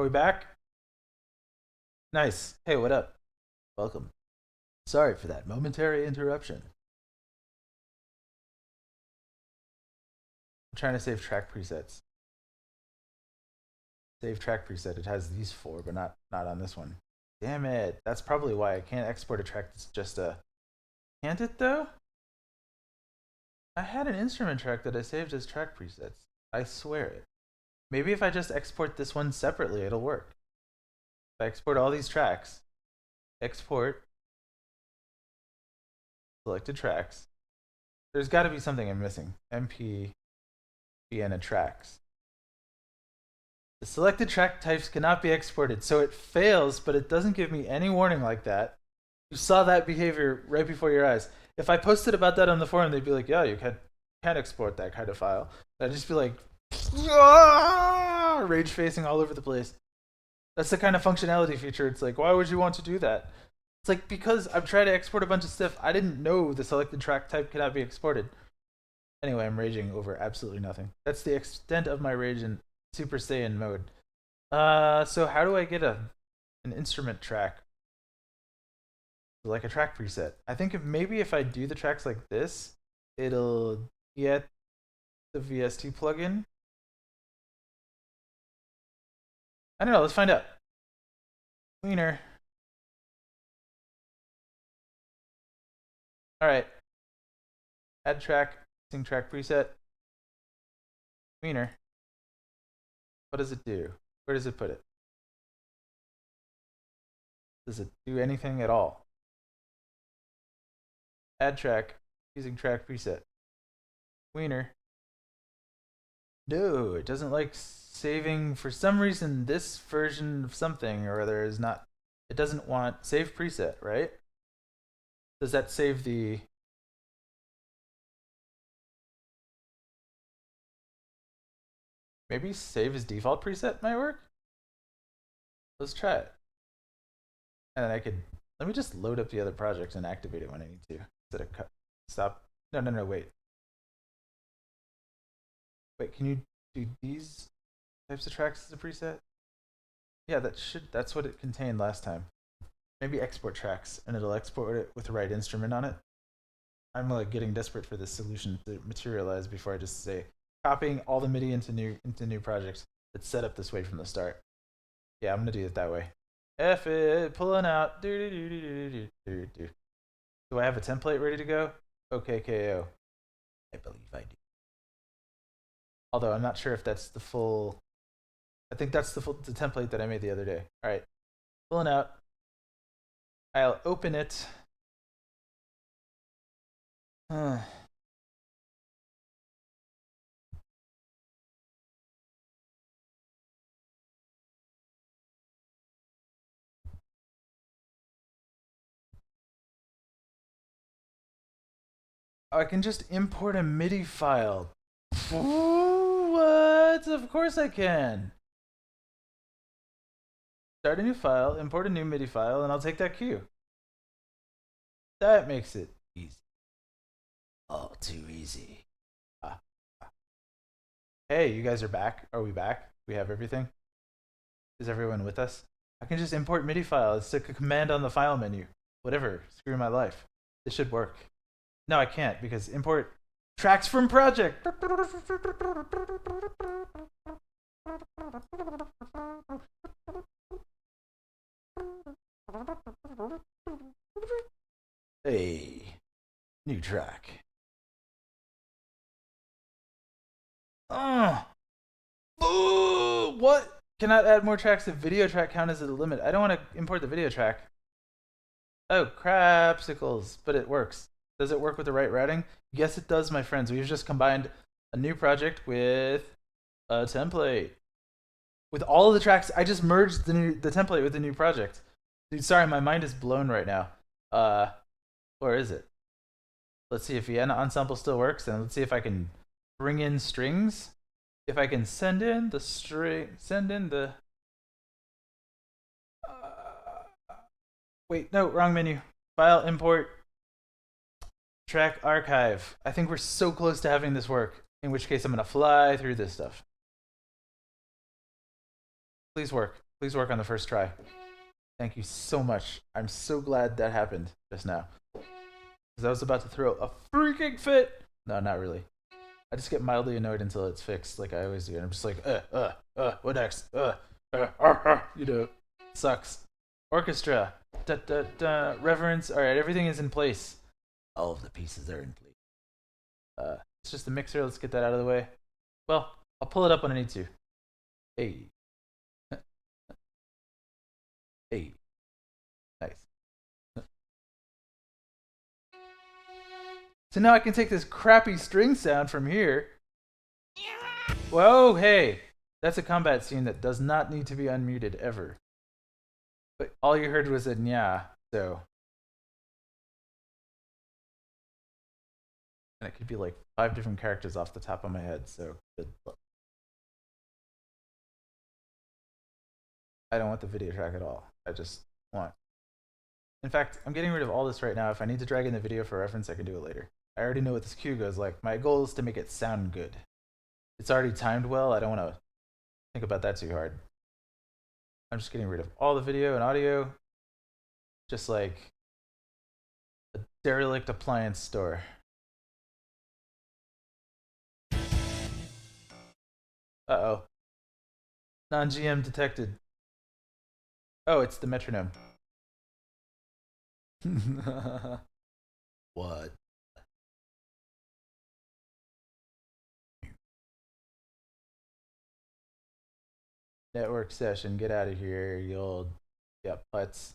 Are we back? Nice. Hey, what up? Welcome. Sorry for that momentary interruption. I'm trying to save track presets. Save track preset. It has these four, but not on this one. Damn it. That's probably why I can't export a track that's just a. Can't it though? I had an instrument track that I saved as track presets. I swear it. Maybe if I just export this one separately, it'll work. If I export all these tracks, export selected tracks. There's got to be something I'm missing. MP Vienna tracks. The selected track types cannot be exported, so it fails, but it doesn't give me any warning like that. You saw that behavior right before your eyes. If I posted about that on the forum, they'd be like, yeah, you can't export that kind of file. I'd just be like, rage facing all over the place. That's the kind of functionality feature. It's like, why would you want to do that? It's like, because I'm trying to export a bunch of stuff. I didn't know the selected track type cannot be exported. Anyway, I'm raging over absolutely nothing. That's the extent of my rage in Super Saiyan mode. So how do I get an instrument track? Like a track preset. I think if I do the tracks like this, it'll get the VST plugin. I don't know. Let's find out. Wiener. All right. Add track. Sing track preset. Wiener. What does it do? Where does it put it? Does it do anything at all? Add track. Using track preset. Wiener. No, it doesn't like saving. For some reason, this version of something or other is not. It doesn't want save preset, right? Does that save the. Maybe save as default preset might work? Let's try it. And then I could. Let me just load up the other project and activate it when I need to. Instead of stop. No, wait. Wait, can you do these types of tracks as a preset? Yeah, that's what it contained last time. Maybe export tracks and it'll export it with the right instrument on it. I'm like getting desperate for this solution to materialize before I just say copying all the MIDI into new projects that's set up this way from the start. Yeah, I'm gonna do it that way. F it, pulling out. Do I have a template ready to go? Okay, KO. I believe I do. Although I'm not sure if that's the full. I think that's the template that I made the other day. All right, pulling out. I'll open it. I can just import a MIDI file. What? Of course I can. Start a new file, import a new MIDI file, and I'll take that cue. That makes it easy. Oh, too easy. Hey, you guys are back. Are we back? We have everything? Is everyone with us? I can just import MIDI file. It's a command on the file menu. Whatever. Screw my life. This should work. No, I can't because import tracks from project. Hey, new track. Boo! What? Cannot add more tracks if video track count is at a limit. I don't want to import the video track. Oh, crapsicles. But it works. Does it work with the right routing? Yes, it does, my friends. We've just combined a new project with a template. With all of the tracks, I just merged the template with the new project. Dude, sorry, my mind is blown right now. Where is it? Let's see if Vienna ensemble still works, and let's see if I can bring in strings. If I can send in the string, wait, no, wrong menu. File, import, track, archive. I think we're so close to having this work. In which case, I'm gonna fly through this stuff. Please work. Please work on the first try. Thank you so much. I'm so glad that happened just now. Because I was about to throw a freaking fit. No, not really. I just get mildly annoyed until it's fixed, like I always do. And I'm just like, what next? You know, sucks. Orchestra. Da, da, da. Reverence. All right, everything is in place. All of the pieces are in place. It's just a mixer. Let's get that out of the way. Well, I'll pull it up when I need to. Hey. Hey. Nice. So now I can take this crappy string sound from here. Whoa, hey. That's a combat scene that does not need to be unmuted ever. But all you heard was a nya, so. And it could be like 5 different characters off the top of my head, so good luck. I don't want the video track at all. I just want. In fact, I'm getting rid of all this right now. If I need to drag in the video for reference, I can do it later. I already know what this cue goes like. My goal is to make it sound good. It's already timed well. I don't want to think about that too hard. I'm just getting rid of all the video and audio. Just like a derelict appliance store. Uh-oh. Non-GM detected. Oh, it's the metronome. What? Network session. Get out of here, you old putz.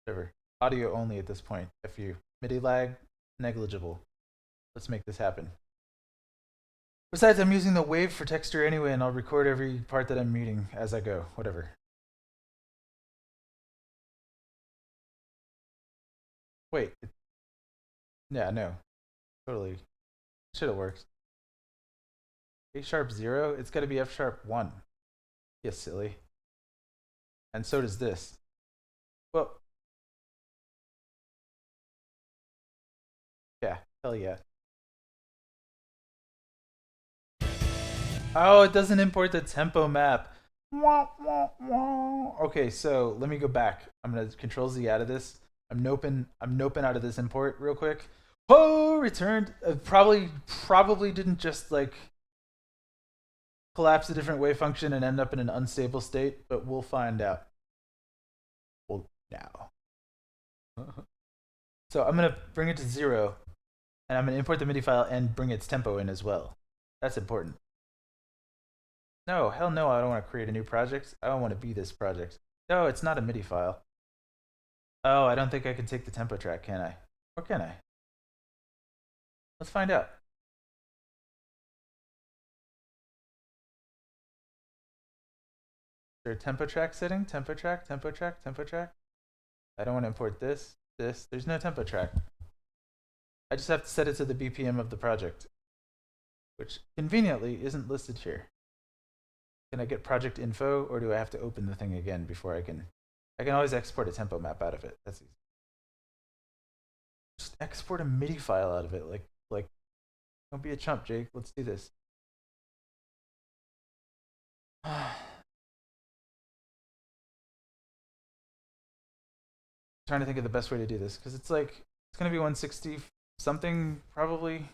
Whatever. Audio only at this point. FU. MIDI lag, negligible. Let's make this happen. Besides, I'm using the wave for texture anyway, and I'll record every part that I'm muting as I go. Whatever. Wait. Yeah, no. Totally. Should have worked. A sharp 0? It's got to be F sharp 1. You silly. And so does this. Well. Yeah, hell yeah. Oh, it doesn't import the tempo map. Okay, so let me go back. I'm gonna Control Z out of this. I'm noping out of this import real quick. Oh, returned. Probably didn't just like collapse a different wave function and end up in an unstable state, but we'll find out. Well, now. So I'm gonna bring it to 0, and I'm gonna import the MIDI file and bring its tempo in as well. That's important. No, hell no, I don't want to create a new project. I don't want to be this project. No, it's not a MIDI file. Oh, I don't think I can take the tempo track, can I? Or can I? Let's find out. Is there a tempo track setting? Tempo track, tempo track, tempo track? I don't want to import this. There's no tempo track. I just have to set it to the BPM of the project, which conveniently isn't listed here. Can I get project info, or do I have to open the thing again before I can always export a tempo map out of it. That's easy. Just export a MIDI file out of it. Like don't be a chump, Jake. Let's do this. Trying to think of the best way to do this, because it's like it's gonna be 160 something, probably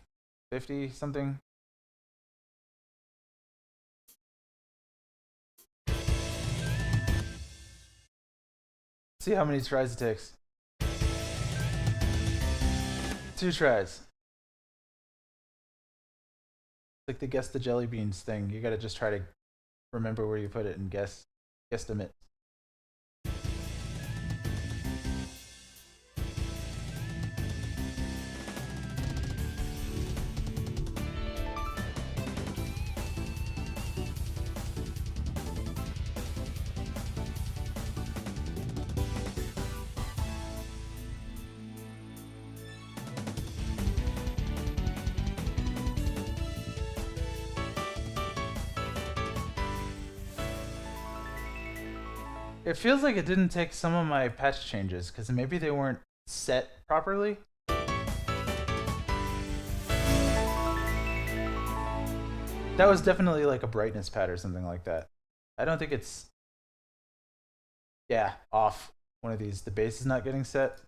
50 something. See how many tries it takes. 2 tries. It's like the guess the jelly beans thing. You gotta just try to remember where you put it and guesstimate. It feels like it didn't take some of my patch changes, because maybe they weren't set properly. That was definitely like a brightness pad or something like that. I don't think it's, yeah, off one of these. The bass is not getting set,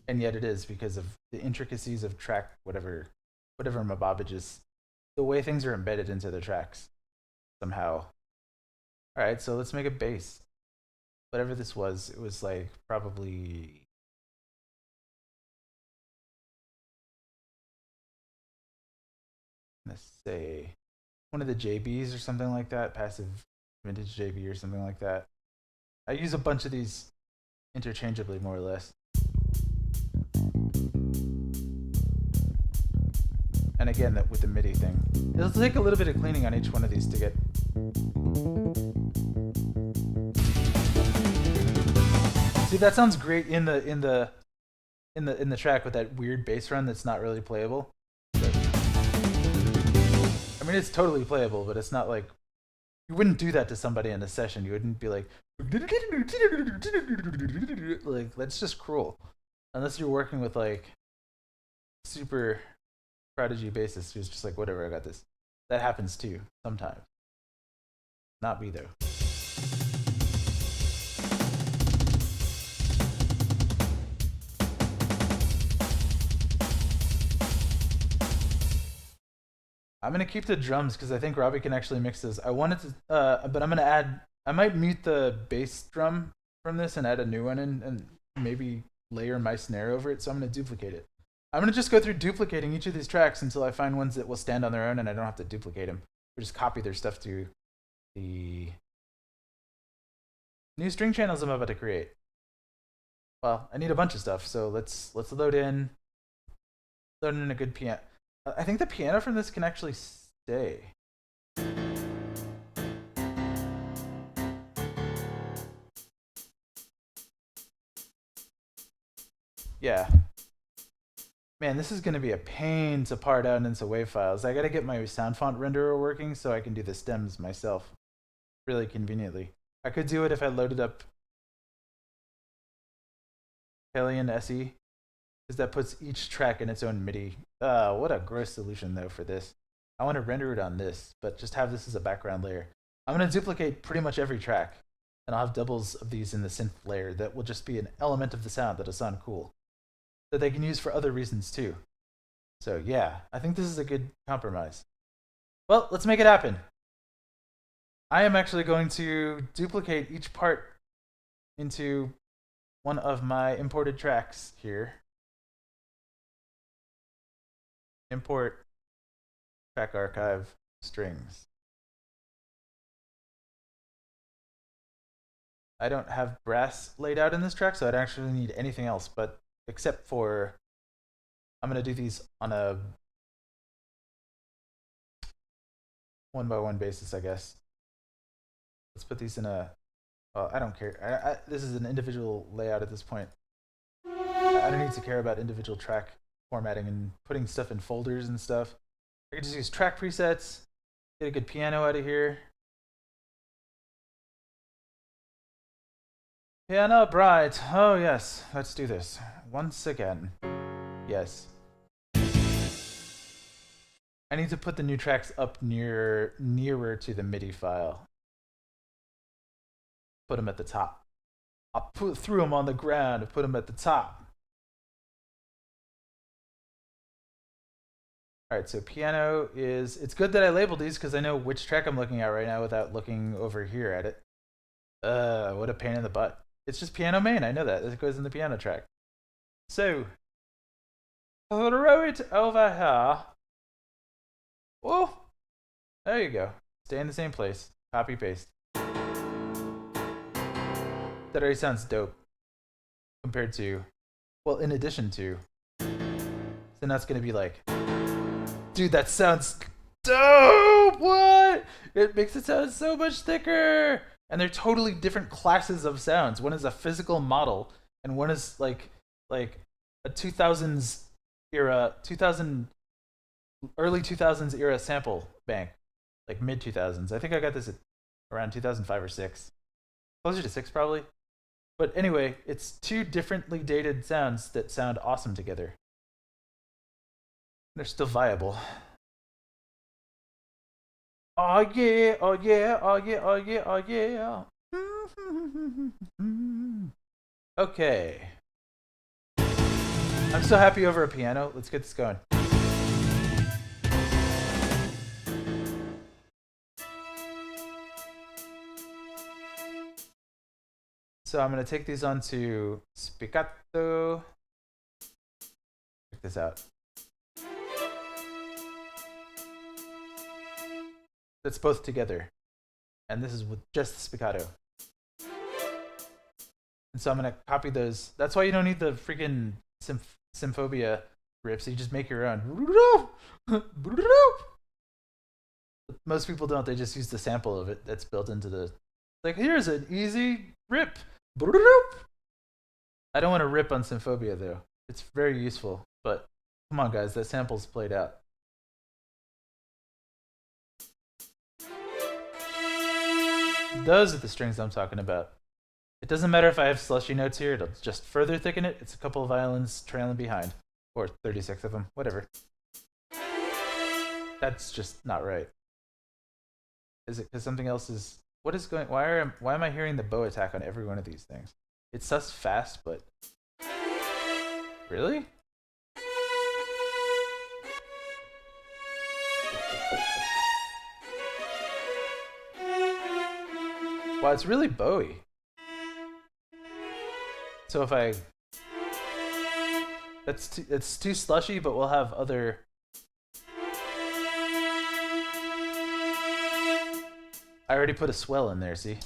and yet it is because of the intricacies of track whatever Mababage's, the way things are embedded into the tracks somehow. All right, so let's make a bass. Whatever this was, it was like probably, let's say, one of the JBs or something like that, passive vintage JB or something like that. I use a bunch of these interchangeably, more or less. And again, that with the MIDI thing, it'll take a little bit of cleaning on each one of these to get. See, that sounds great in the track with that weird bass run that's not really playable. But, I mean, it's totally playable, but it's not like you wouldn't do that to somebody in a session. You wouldn't be like that's just cruel, unless you're working with like super prodigy bassist who's just like whatever, I got this. That happens too sometimes. Not me though. I'm gonna keep the drums because I think Robbie can actually mix this. I wanted to, but I'm gonna add. I might mute the bass drum from this and add a new one in, and maybe layer my snare over it. So I'm gonna duplicate it. I'm gonna just go through duplicating each of these tracks until I find ones that will stand on their own and I don't have to duplicate them. Or just copy their stuff to the new string channels I'm about to create. Well, I need a bunch of stuff, so let's load in a good piano. I think the piano from this can actually stay. Yeah. Man, this is going to be a pain to part out into WAV files. I got to get my sound font renderer working so I can do the stems myself really conveniently. I could do it if I loaded up Alien SE, because that puts each track in its own MIDI. What a gross solution, though, for this. I want to render it on this, but just have this as a background layer. I'm going to duplicate pretty much every track, and I'll have doubles of these in the synth layer that will just be an element of the sound that'll sound cool, that they can use for other reasons, too. So, yeah, I think this is a good compromise. Well, let's make it happen. I am actually going to duplicate each part into one of my imported tracks here. Import track archive strings. I don't have brass laid out in this track, so I don't actually need anything else, but except for I'm going to do these on a one-by-one basis, I guess. Let's put these in a, well, I don't care. This is an individual layout at this point. I don't need to care about individual track formatting and putting stuff in folders and stuff. I can just use track presets, get a good piano out of here. Piano bright. Oh yes, let's do this once again. Yes. I need to put the new tracks up nearer to the MIDI file. Put them at the top. I'll threw them on the ground and put them at the top. All right, so piano is, it's good that I labeled these because I know which track I'm looking at right now without looking over here at it. What a pain in the butt. It's just piano main, I know that. It goes in the piano track. So, throw it over here. Oh, there you go. Stay in the same place. Copy paste. That already sounds dope compared to, well, in addition to. So now it's going to be like, dude, that sounds dope. What? It makes it sound so much thicker. And they're totally different classes of sounds. One is a physical model, and one is like a 2000s era, early 2000s era sample bank, like mid 2000s. I think I got this at around 2005 or 6, closer to 6 probably. But anyway, it's two differently dated sounds that sound awesome together. They're still viable. Oh yeah, oh yeah, oh yeah, oh yeah, oh yeah. Okay. I'm so happy over a piano. Let's get this going. So I'm gonna take these onto spiccato. Check this out. That's both together. And this is with just the spiccato. And so I'm gonna copy those. That's why you don't need the freaking Symphobia rips. You just make your own. Most people don't. They just use the sample of it that's built into the. Like, here's an easy rip. I don't want to rip on Symphobia though. It's very useful, but come on, guys, that sample's played out. Those are the strings I'm talking about. It doesn't matter if I have slushy notes here, it'll just further thicken it. It's a couple of violins trailing behind. Or 36 of them, whatever. That's just not right. Is it because something else is... What is going... Why am I hearing the bow attack on every one of these things? It's sus fast, but... Really? Wow, it's really bowy. So if I... It's too slushy, but we'll have other... I already put a swell in there, see?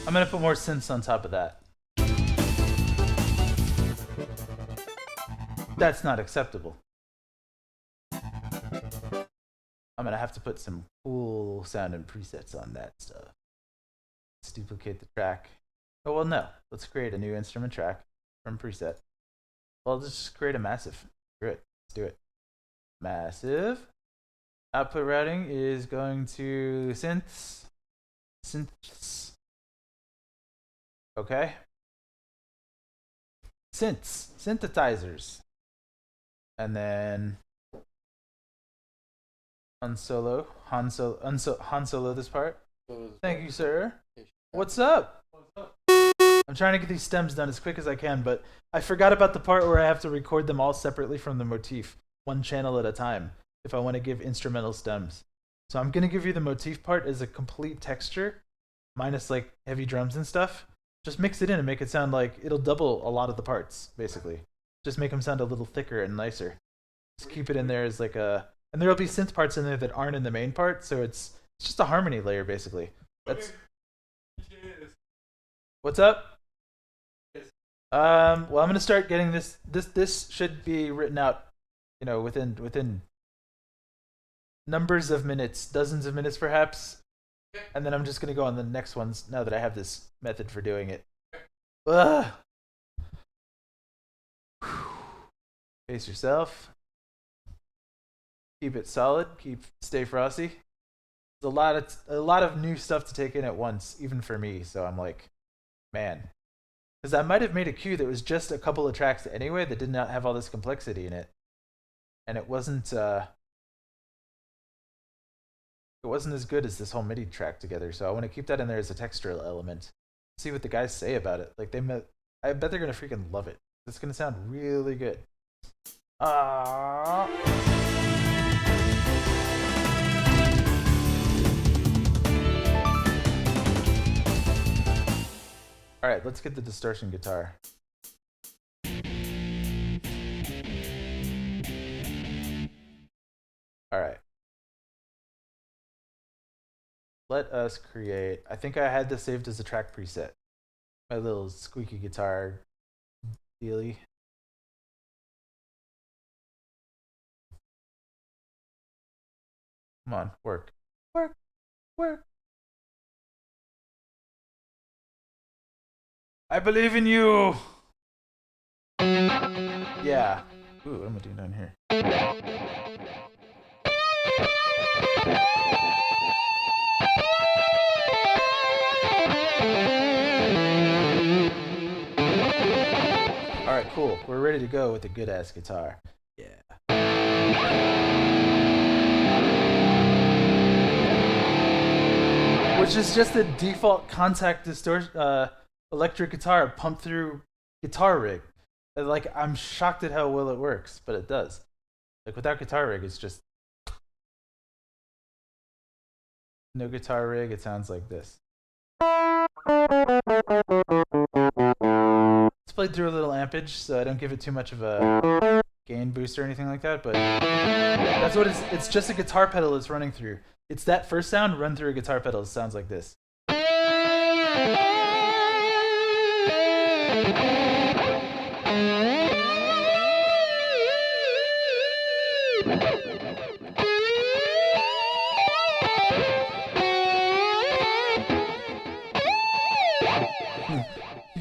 I'm gonna put more synths on top of that. That's not acceptable. I'm gonna have to put some cool sounding presets on that stuff. Let's duplicate the track. Oh, well, no. Let's create a new instrument track from preset. Well, let's just create a massive. Screw it. Let's do it. Massive. Output routing is going to synths. Synths. Okay. Synths. Synthesizers. And then Han Solo this part. Thank you, sir. What's up? I'm trying to get these stems done as quick as I can, but I forgot about the part where I have to record them all separately from the motif, one channel at a time, if I want to give instrumental stems. So I'm going to give you the motif part as a complete texture, minus like heavy drums and stuff. Just mix it in and make it sound like it'll double a lot of the parts, basically. Just make them sound a little thicker and nicer. Just keep it in there as like a... And there'll be synth parts in there that aren't in the main part, so it's just a harmony layer, basically. That's... What's up? Well, I'm gonna start getting this. This should be written out, you know, within numbers of minutes, dozens of minutes perhaps, and then I'm just gonna go on the next ones now that I have this method for doing it. Ugh. Pace yourself. Keep it solid. Stay frosty. There's a lot of new stuff to take in at once, even for me. So I'm like, man, because I might have made a cue that was just a couple of tracks anyway that did not have all this complexity in it, and it wasn't as good as this whole MIDI track together. So I want to keep that in there as a textural element. See what the guys say about it. Like I bet they're gonna freaking love it. It's gonna sound really good. All right, let's get the distortion guitar. All right. Let us create... I think I had this saved as a track preset. My little squeaky guitar dealy. Come on, work. Work. Work. I believe in you! Yeah. Ooh, what am I doing down here? cool. We're ready to go with a good ass guitar. Yeah. Which is just a default contact distortion electric guitar pumped through guitar rig. Like, I'm shocked at how well it works, but it does. Like, without guitar rig, it's just no guitar rig. It sounds like this. It's played through a little ampage, so I don't give it too much of a gain boost or anything like that, but that's what it's just a guitar pedal it's running through. It's that first sound run through a guitar pedal. It sounds like this.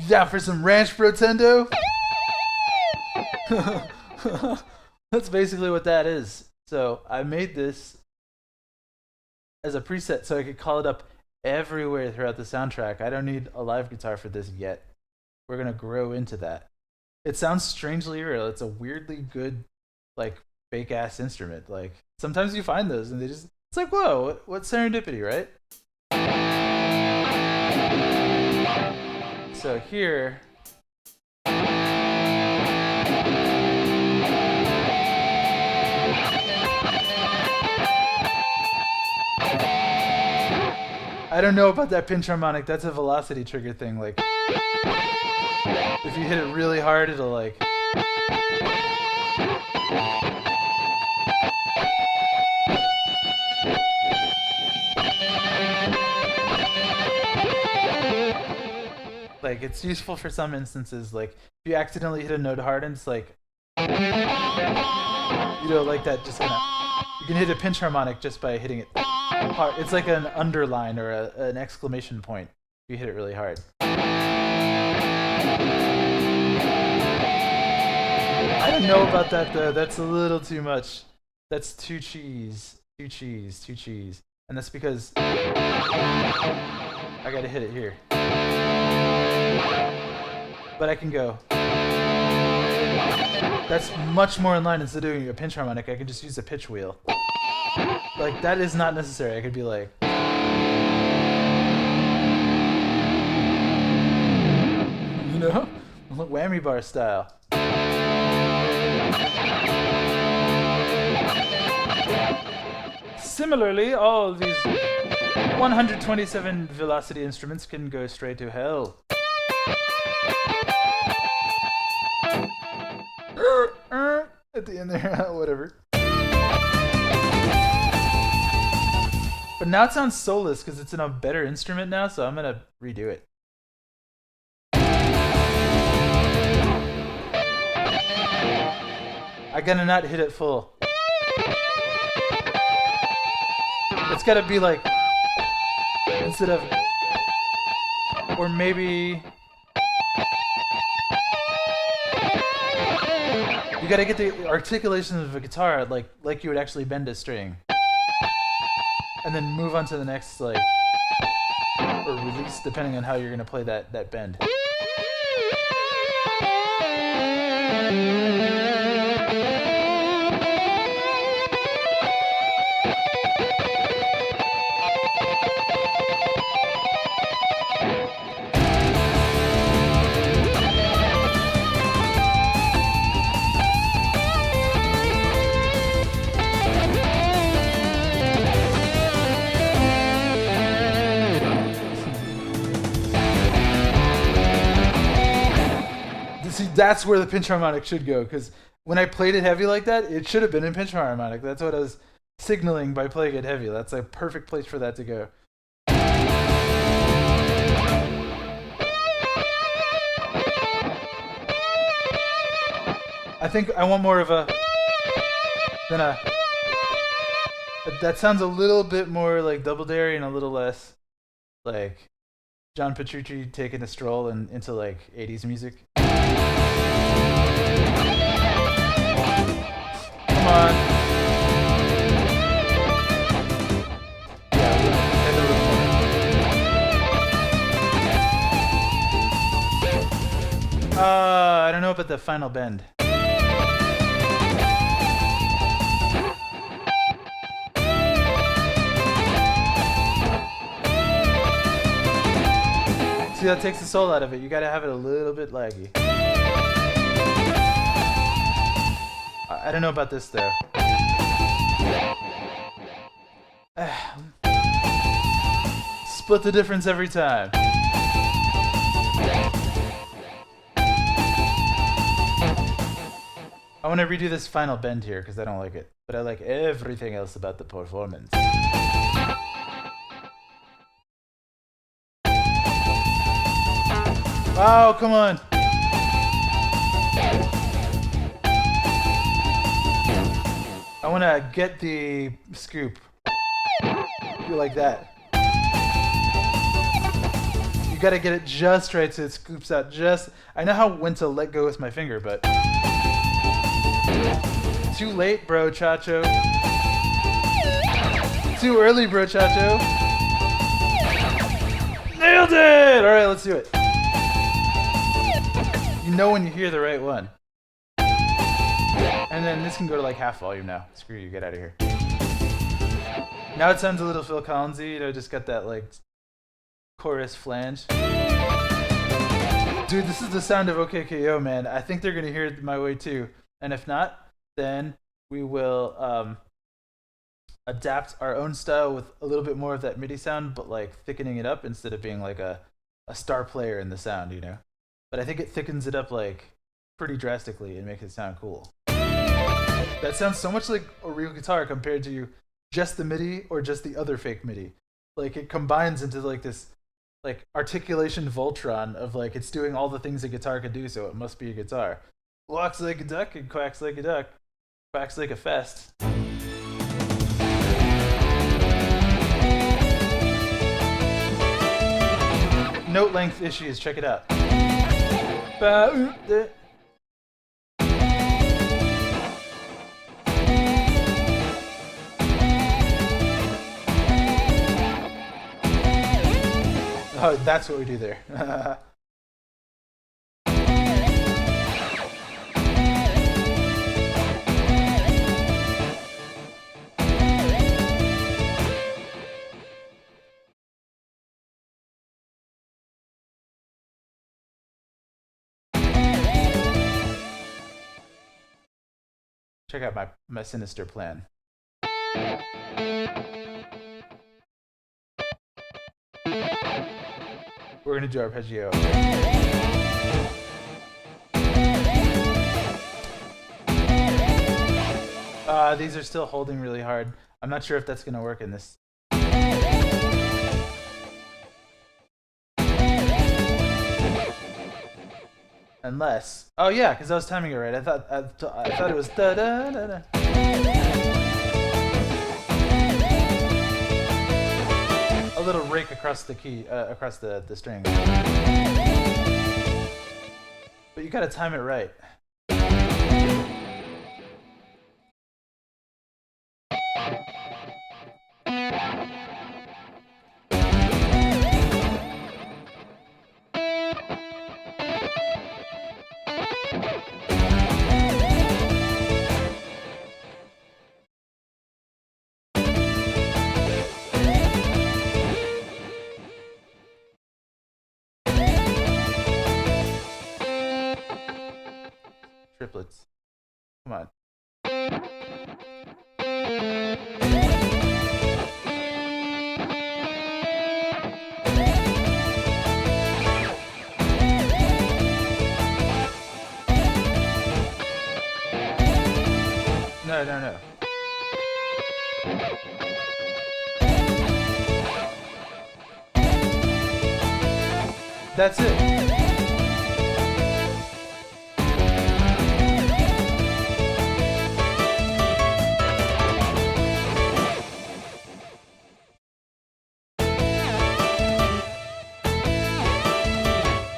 Yeah, for some Ranch Protendo? That's basically what that is. So I made this as a preset so I could call it up everywhere throughout the soundtrack. I don't need a live guitar for this yet. We're going to grow into that. It sounds strangely real. It's a weirdly good, like, fake ass instrument. Like, sometimes you find those and it's like, whoa, what serendipity, right? So here, I don't know about that pinch harmonic. That's a velocity trigger thing. Like, if you hit it really hard, it'll like. Like, it's useful for some instances. Like, if you accidentally hit a note hard and it's like, you know, like that, just kind of. You can hit a pinch harmonic just by hitting it hard. It's like an underline or an exclamation point if you hit it really hard. I don't know about that though. That's a little too much. That's too cheese. Too cheese. Too cheese. And that's because I gotta hit it here. But I can go. That's much more in line. Instead of doing a pinch harmonic, I can just use a pitch wheel. Like, that is not necessary. I could be like, you know, whammy bar style. Similarly, all these 127 velocity instruments can go straight to hell. At the end there, whatever. But now it sounds soulless because it's in a better instrument now, so I'm gonna redo it. I gotta not hit it full. It's gotta be like, instead of, or maybe, you gotta get the articulation of a guitar like you would actually bend a string. And then move on to the next, like, or release, depending on how you're gonna play that bend. See, that's where the pinch harmonic should go, because when I played it heavy like that, it should have been in pinch harmonic. That's what I was signaling by playing it heavy. That's a perfect place for that to go. I think I want more of a than a. That sounds a little bit more like Double Dare and a little less like John Petrucci taking a stroll into like 80s music. Come on. I don't know about the final bend. See, that takes the soul out of it. You gotta have it a little bit laggy. I don't know about this though. Split the difference every time. I want to redo this final bend here because I don't like it, but I like everything else about the performance. Oh, come on. I want to get the scoop. You like that. You got to get it just right so it scoops out just... I know when to let go with my finger, but... Too late, bro, Chacho. Too early, bro, Chacho. Nailed it! Alright, let's do it. You know when you hear the right one. And then this can go to like half volume now. Screw you, get out of here. Now it sounds a little Phil Collinsy, you know, just got that like chorus flange. Dude, this is the sound of OKKO, man. I think they're gonna hear it my way too. And if not, then we will adapt our own style with a little bit more of that MIDI sound, but like thickening it up instead of being like a star player in the sound, you know? But I think it thickens it up like pretty drastically and makes it sound cool. That sounds so much like a real guitar compared to just the MIDI or just the other fake MIDI. Like it combines into like this like articulation Voltron of like it's doing all the things a guitar could do, so it must be a guitar. Walks like a duck and quacks like a duck. Quacks like a fest. Note length issues, check it out. Oh, that's what we do there. Check out my sinister plan. We're gonna do arpeggio. These are still holding really hard. I'm not sure if that's gonna work in this. Unless, oh yeah, because I was timing it right. I thought it was da da da da. A little rake across the key, across the string. But you gotta time it right. Triplets. Come on. No. That's it.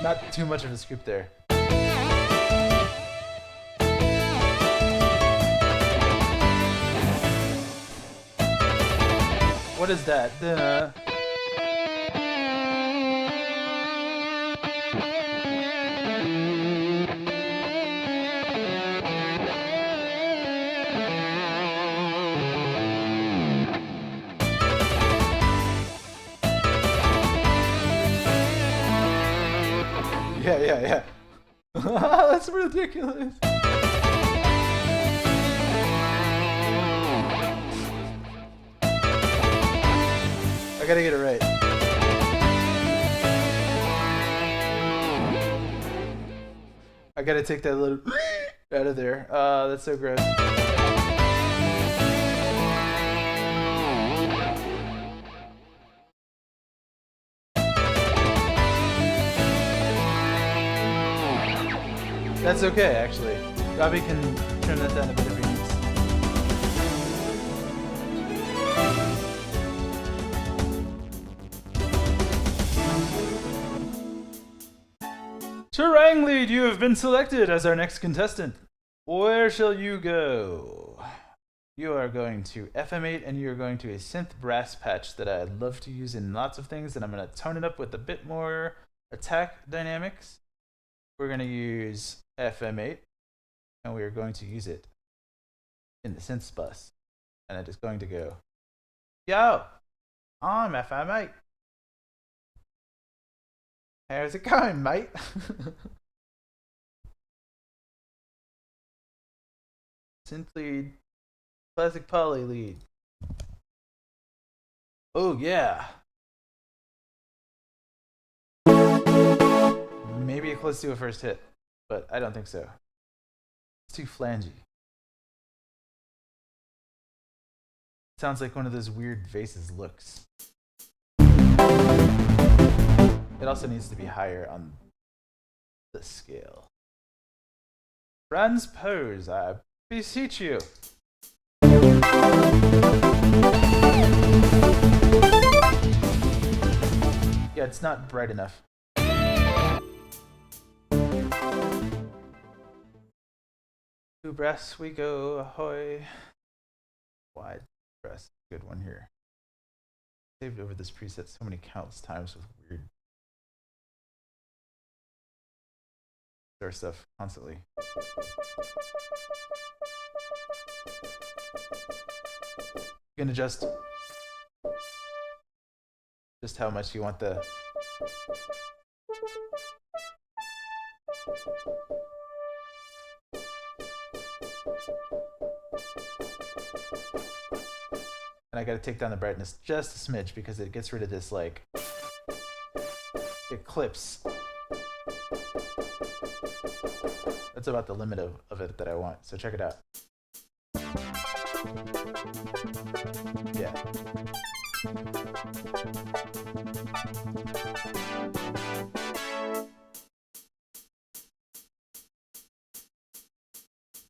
Not too much of a scoop there. What is that? yeah. That's ridiculous. I gotta get it right. I gotta take that little out of there. That's so gross. That's okay, actually. Robbie can trim that down a bit if he needs. Terang Lead, you have been selected as our next contestant. Where shall you go? You are going to FM8 and you're going to a synth brass patch that I'd love to use in lots of things, and I'm going to tone it up with a bit more attack dynamics. We're going to use FM8 and we are going to use it in the synths bus. And it is going to go, yo, I'm FM8. How's it going, mate? Synth lead, classic poly lead. Oh yeah. Maybe close to a first hit, but I don't think so. It's too flangey. Sounds like one of those weird vases looks. It also needs to be higher on the scale. Transpose, I beseech you. Yeah, it's not bright enough. To brass we go, ahoy. Wide brass, good one here. Saved over this preset so many countless times with weird stuff constantly. You can adjust just how much you want the and I gotta take down the brightness just a smidge because it gets rid of this like it clips. That's about the limit of it that I want. So check it out. Yeah.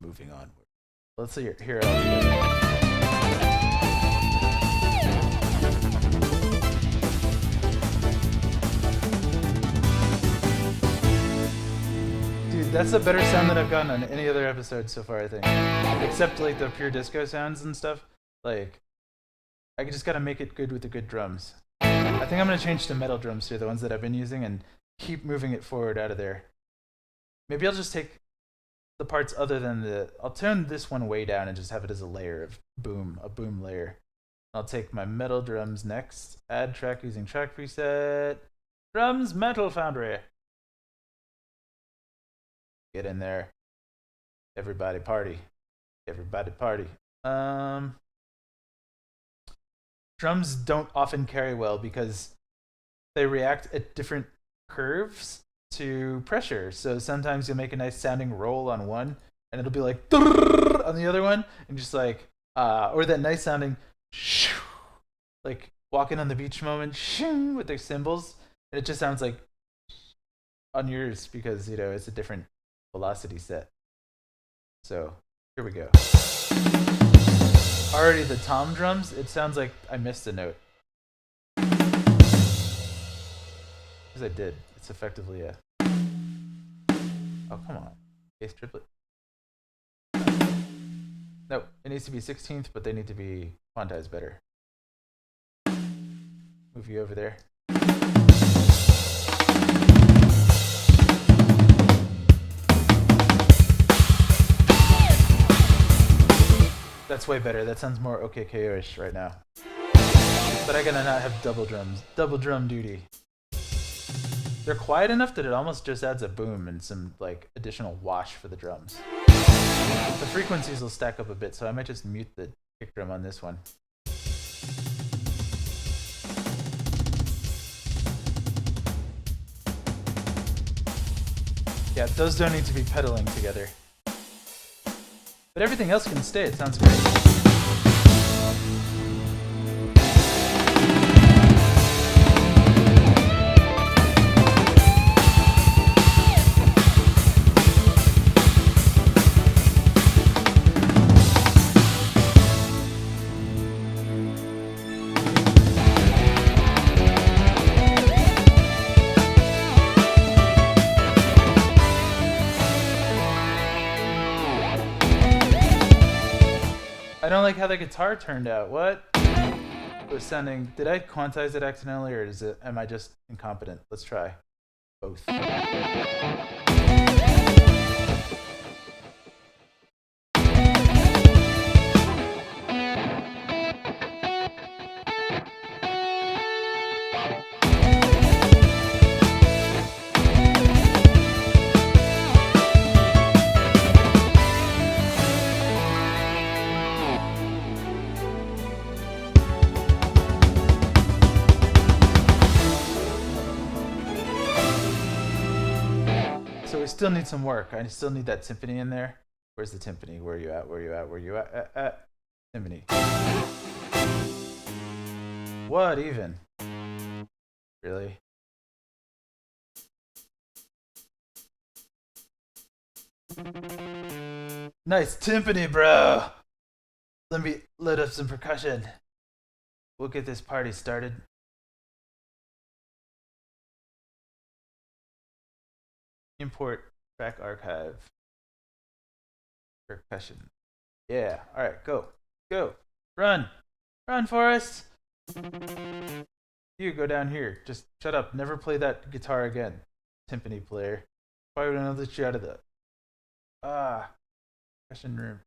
Moving on. Let's hear it all together. That's a better sound than I've gotten on any other episode so far, I think. Except like the pure disco sounds and stuff. Like, I just gotta make it good with the good drums. I think I'm gonna change to metal drums here, the ones that I've been using, and keep moving it forward out of there. Maybe I'll just take the parts other than the... I'll turn this one way down and just have it as a layer of boom, a boom layer. I'll take my metal drums next. Add track using track preset. Drums Metal Foundry. Get in there. Everybody party. Everybody party. Drums don't often carry well because they react at different curves to pressure. So sometimes you'll make a nice sounding roll on one and it'll be like on the other one and just like or that nice sounding like walking on the beach moment with their cymbals, and it just sounds like on yours because you know it's a different velocity set. So here we go. Already the tom drums, it sounds like I missed a note. Because I did. It's effectively a... Oh, come on. Eighth triplet. No, it needs to be 16th, but they need to be quantized better. Move you over there. That's way better. That sounds more OKKO-ish right now. But I gotta not have double drums. Double drum duty. They're quiet enough that it almost just adds a boom and some like additional wash for the drums. The frequencies will stack up a bit, so I might just mute the kick drum on this one. Yeah, those don't need to be pedaling together. But everything else can stay, it sounds great. I don't like how the guitar turned out. What? It was sounding. Did I quantize it accidentally, or is it? Am I just incompetent? Let's try both. So we still need some work. I still need that timpani in there. Where's the timpani? Where are you at? Where are you at? Where are you at? Timpani. What even? Really? Nice timpani, bro. Let me load up some percussion. We'll get this party started. Import track archive. Percussion. Yeah. All right. Go. Go. Run. Run, Forrest. You go down here. Just shut up. Never play that guitar again. Timpani player. Why would I let you out of the percussion room?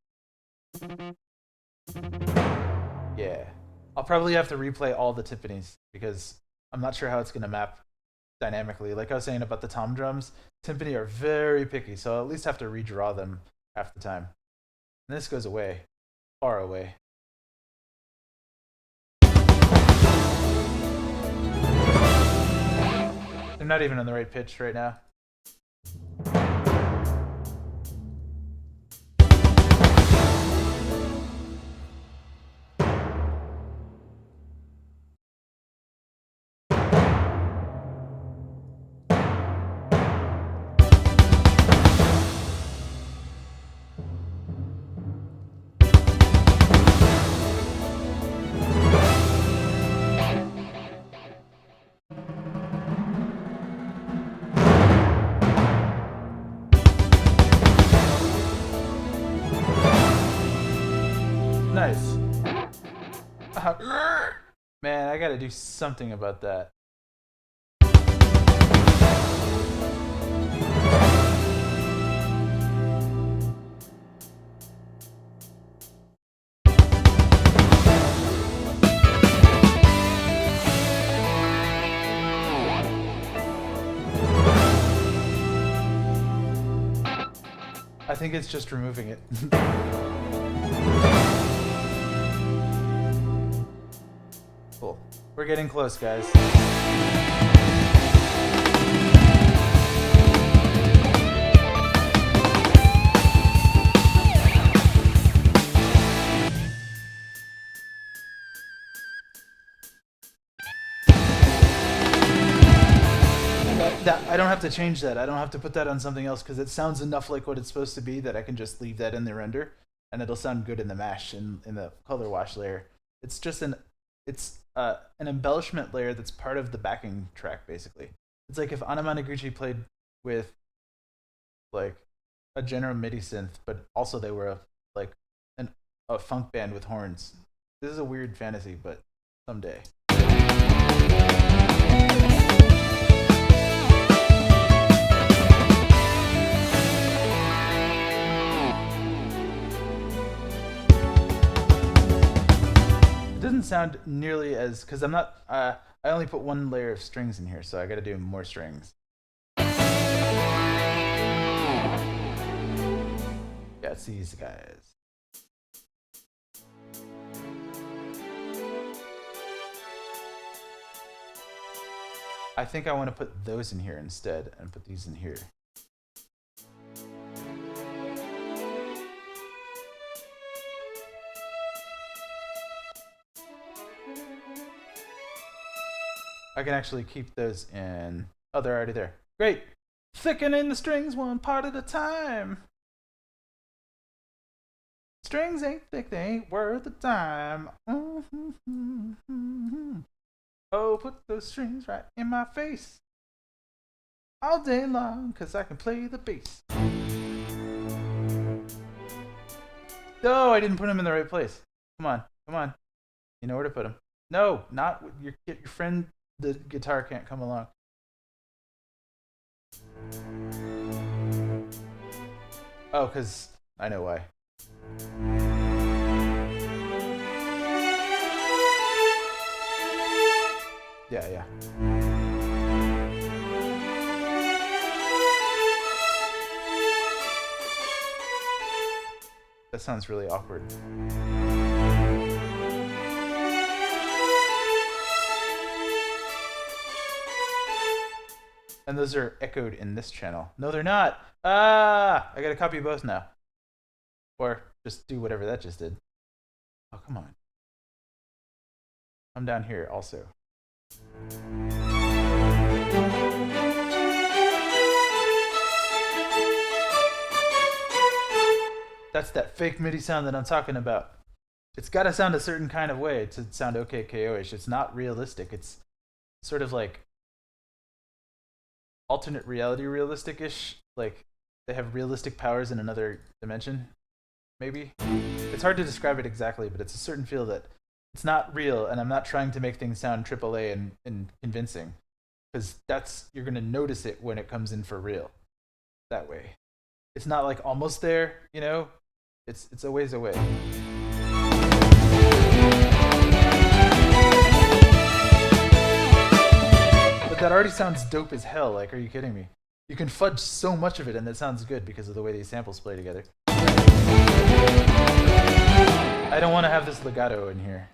Yeah. I'll probably have to replay all the timpanis because I'm not sure how it's gonna map dynamically. Like I was saying about the tom drums, timpani are very picky, so I'll at least have to redraw them half the time. And this goes away, far away. They're not even on the right pitch right now. Nice. Man, I gotta do something about that. I think it's just removing it. Cool. We're getting close, guys. I don't have to change that. I don't have to put that on something else because it sounds enough like what it's supposed to be that I can just leave that in the render and it'll sound good in the mash in the color wash layer. It's just an embellishment layer that's part of the backing track basically. It's like if Anamanaguchi played with like a general MIDI synth, but also they were a funk band with horns. This is a weird fantasy, but someday. It doesn't sound nearly as because I'm not. I only put one layer of strings in here, so I got to do more strings. Yeah, it's these guys. I think I want to put those in here instead and put these in here. I can actually keep those in. Oh, they're already there. Great. Thickening the strings one part at a time. Strings ain't thick, they ain't worth the time. Oh, put those strings right in my face. All day long, cause I can play the bass. No, I didn't put them in the right place. Come on, come on. You know where to put them. No, not your friend. The guitar can't come along. Oh, cause I know why. Yeah, yeah. That sounds really awkward. And those are echoed in this channel. No, they're not. Ah, I gotta copy both now. Or just do whatever that just did. Oh, come on. I'm down here also. That's that fake MIDI sound that I'm talking about. It's gotta sound a certain kind of way to sound OKKO-ish. It's not realistic. It's sort of like alternate reality realistic-ish. Like they have realistic powers in another dimension, maybe. It's hard to describe it exactly, but it's a certain feel that it's not real, and I'm not trying to make things sound AAA and convincing, because that's you're gonna notice it when it comes in for real. That way, it's not like almost there, you know. It's a ways away. But that already sounds dope as hell. Like, are you kidding me? You can fudge so much of it, and it sounds good because of the way these samples play together. I don't want to have this legato in here.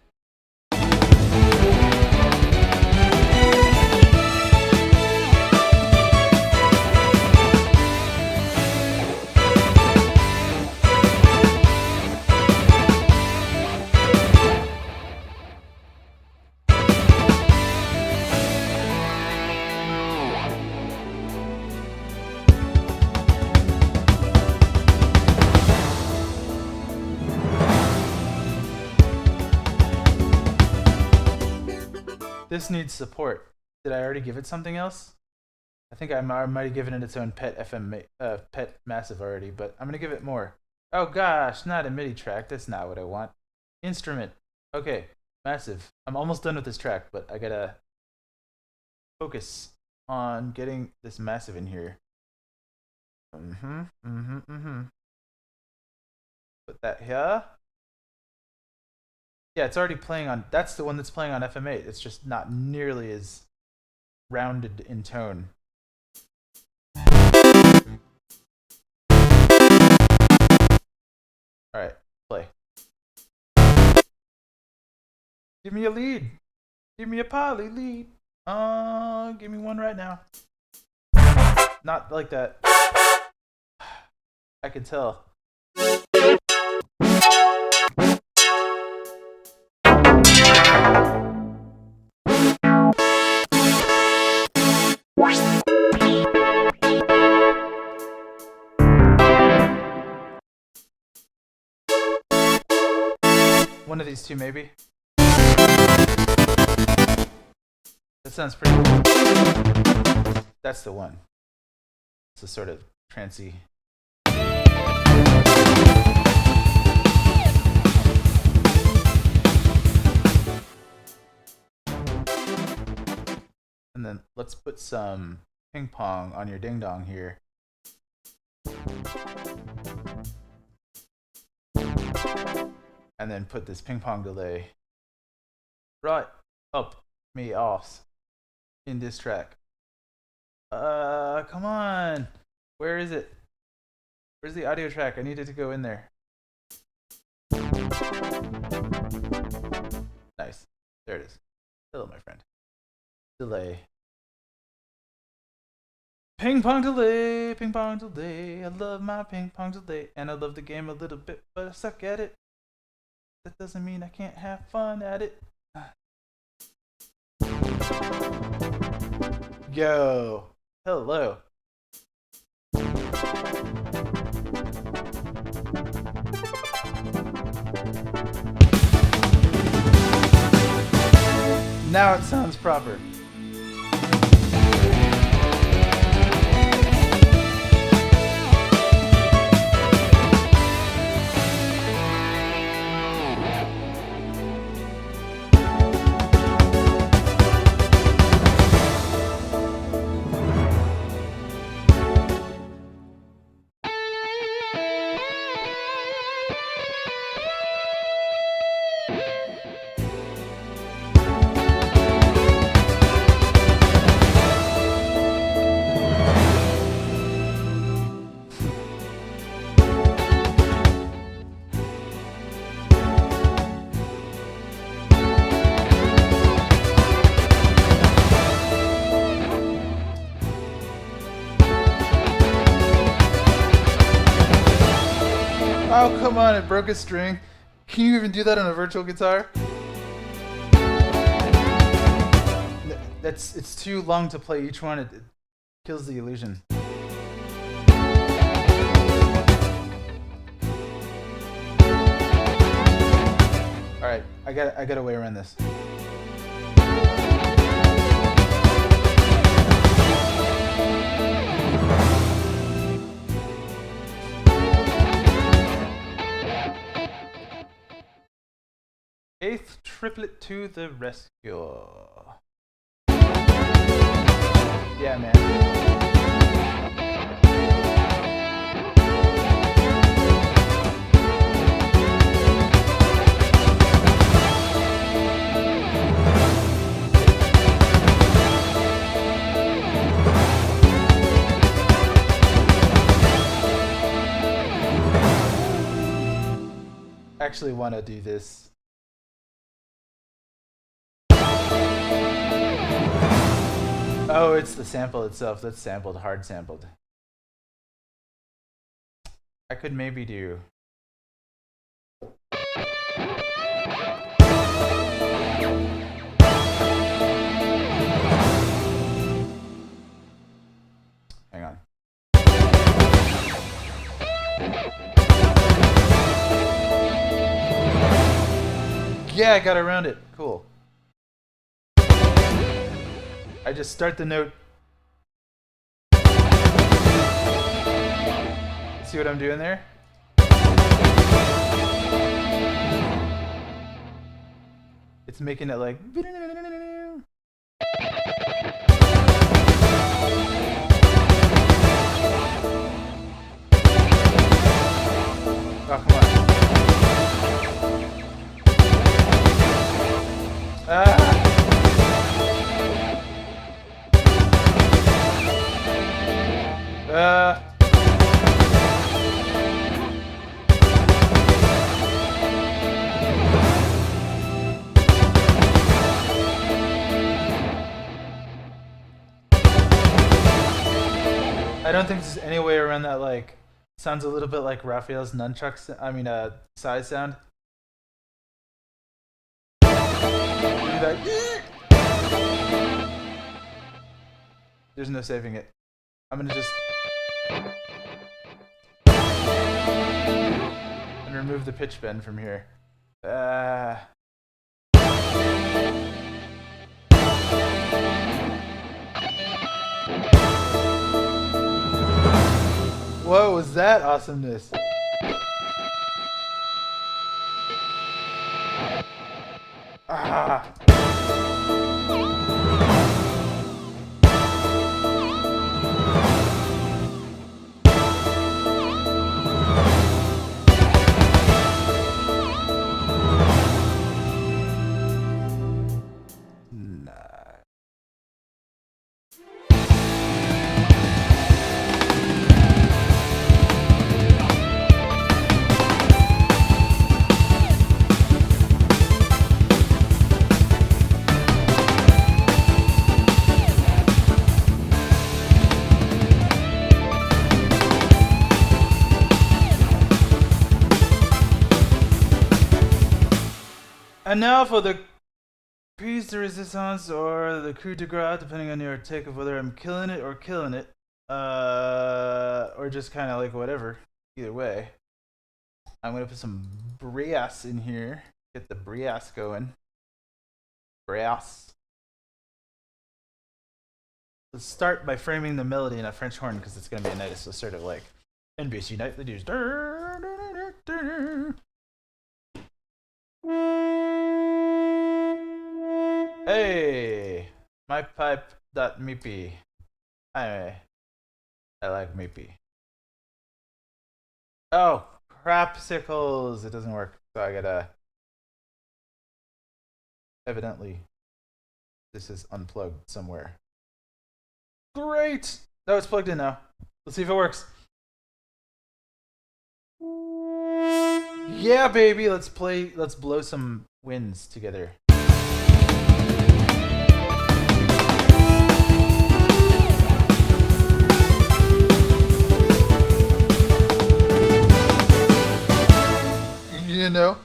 This needs support. Did I already give it something else? I think I might have given it its own pet pet massive already, but I'm gonna give it more. Oh gosh, not a MIDI track. That's not what I want. Instrument. Okay, massive. I'm almost done with this track, but I gotta focus on getting this massive in here. Put that here. Yeah, it's already playing on. That's the one that's playing on FM8. It's just not nearly as rounded in tone. All right, play. Give me a lead. Give me a poly lead. Give me one right now. Not like that. I can tell. One of these two, maybe. That sounds pretty cool. That's the one. It's a sort of trancey. And then let's put some ping pong on your ding dong here. And then put this ping pong delay right up me ass in this track. Come on. Where is it? Where's the audio track? I needed to go in there. Nice. There it is. Hello, my friend. Delay. Ping pong delay, ping pong delay. I love my ping pong delay, and I love the game a little bit, but I suck at it. That doesn't mean I can't have fun at it. Yo, hello. Now it sounds proper. Oh, come on, it broke a string. Can you even do that on a virtual guitar? It's too long to play each one. It kills the illusion. Alright, I got a way around this. Eighth triplet to the rescue. Yeah, man. I actually want to do this. Oh, it's the sample itself that's sampled, hard sampled. I could maybe do. Hang on. Yeah, I got around it. Cool. I just start the note. See what I'm doing there? It's making it like. Oh, come on. Ah! I don't think there's any way around that. Like, sounds a little bit like Raphael's nunchucks. I mean, size sound. There's no saving it. I'm gonna just and remove the pitch bend from here. Whoa, was that awesomeness? Ah. now for the piece de resistance or the coup de grace, depending on your take of whether I'm killing it or killing it. Or just kind of like whatever. Either way. I'm going to put some brass in here. Get the brass going. Brass. Let's start by framing the melody in a French horn because it's going to be a nice, so sort of like NBC Nightly News. Hey, my pipe.meepy. I like meepy. Oh, crapsicles! It doesn't work, so I gotta. Evidently, this is unplugged somewhere. Great! No, it's plugged in now. Let's see if it works. Yeah, baby. Let's play. Let's blow some winds together. You know.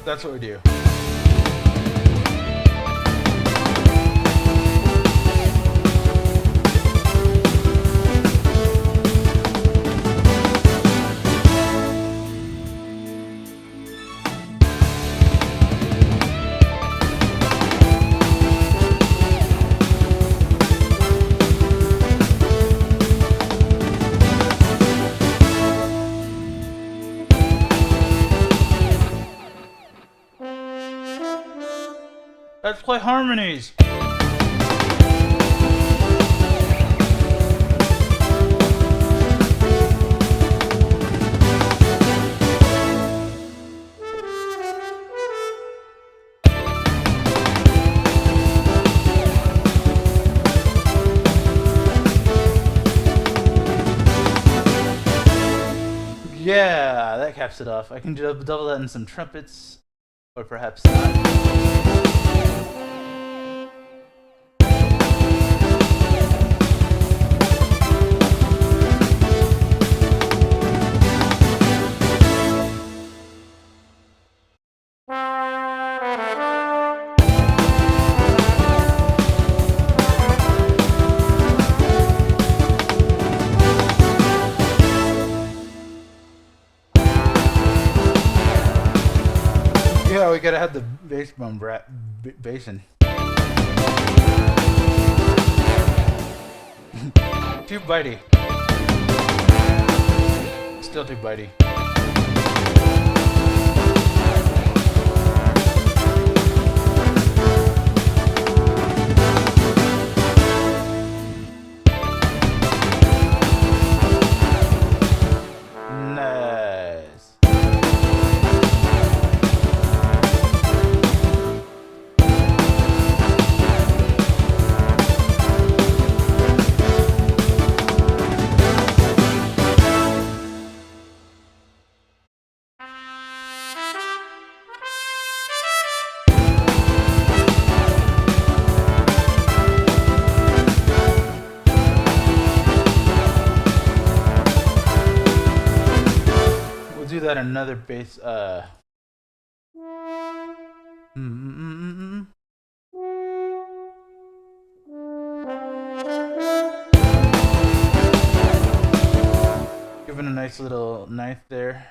That's what we do. Let's play harmonies. Yeah, that caps it off. I can double that in some trumpets, or perhaps not. Yeah, we gotta have the bass drum basin. Too bitey. Still too bitey. Nice. Do that another bass Giving a nice little ninth there.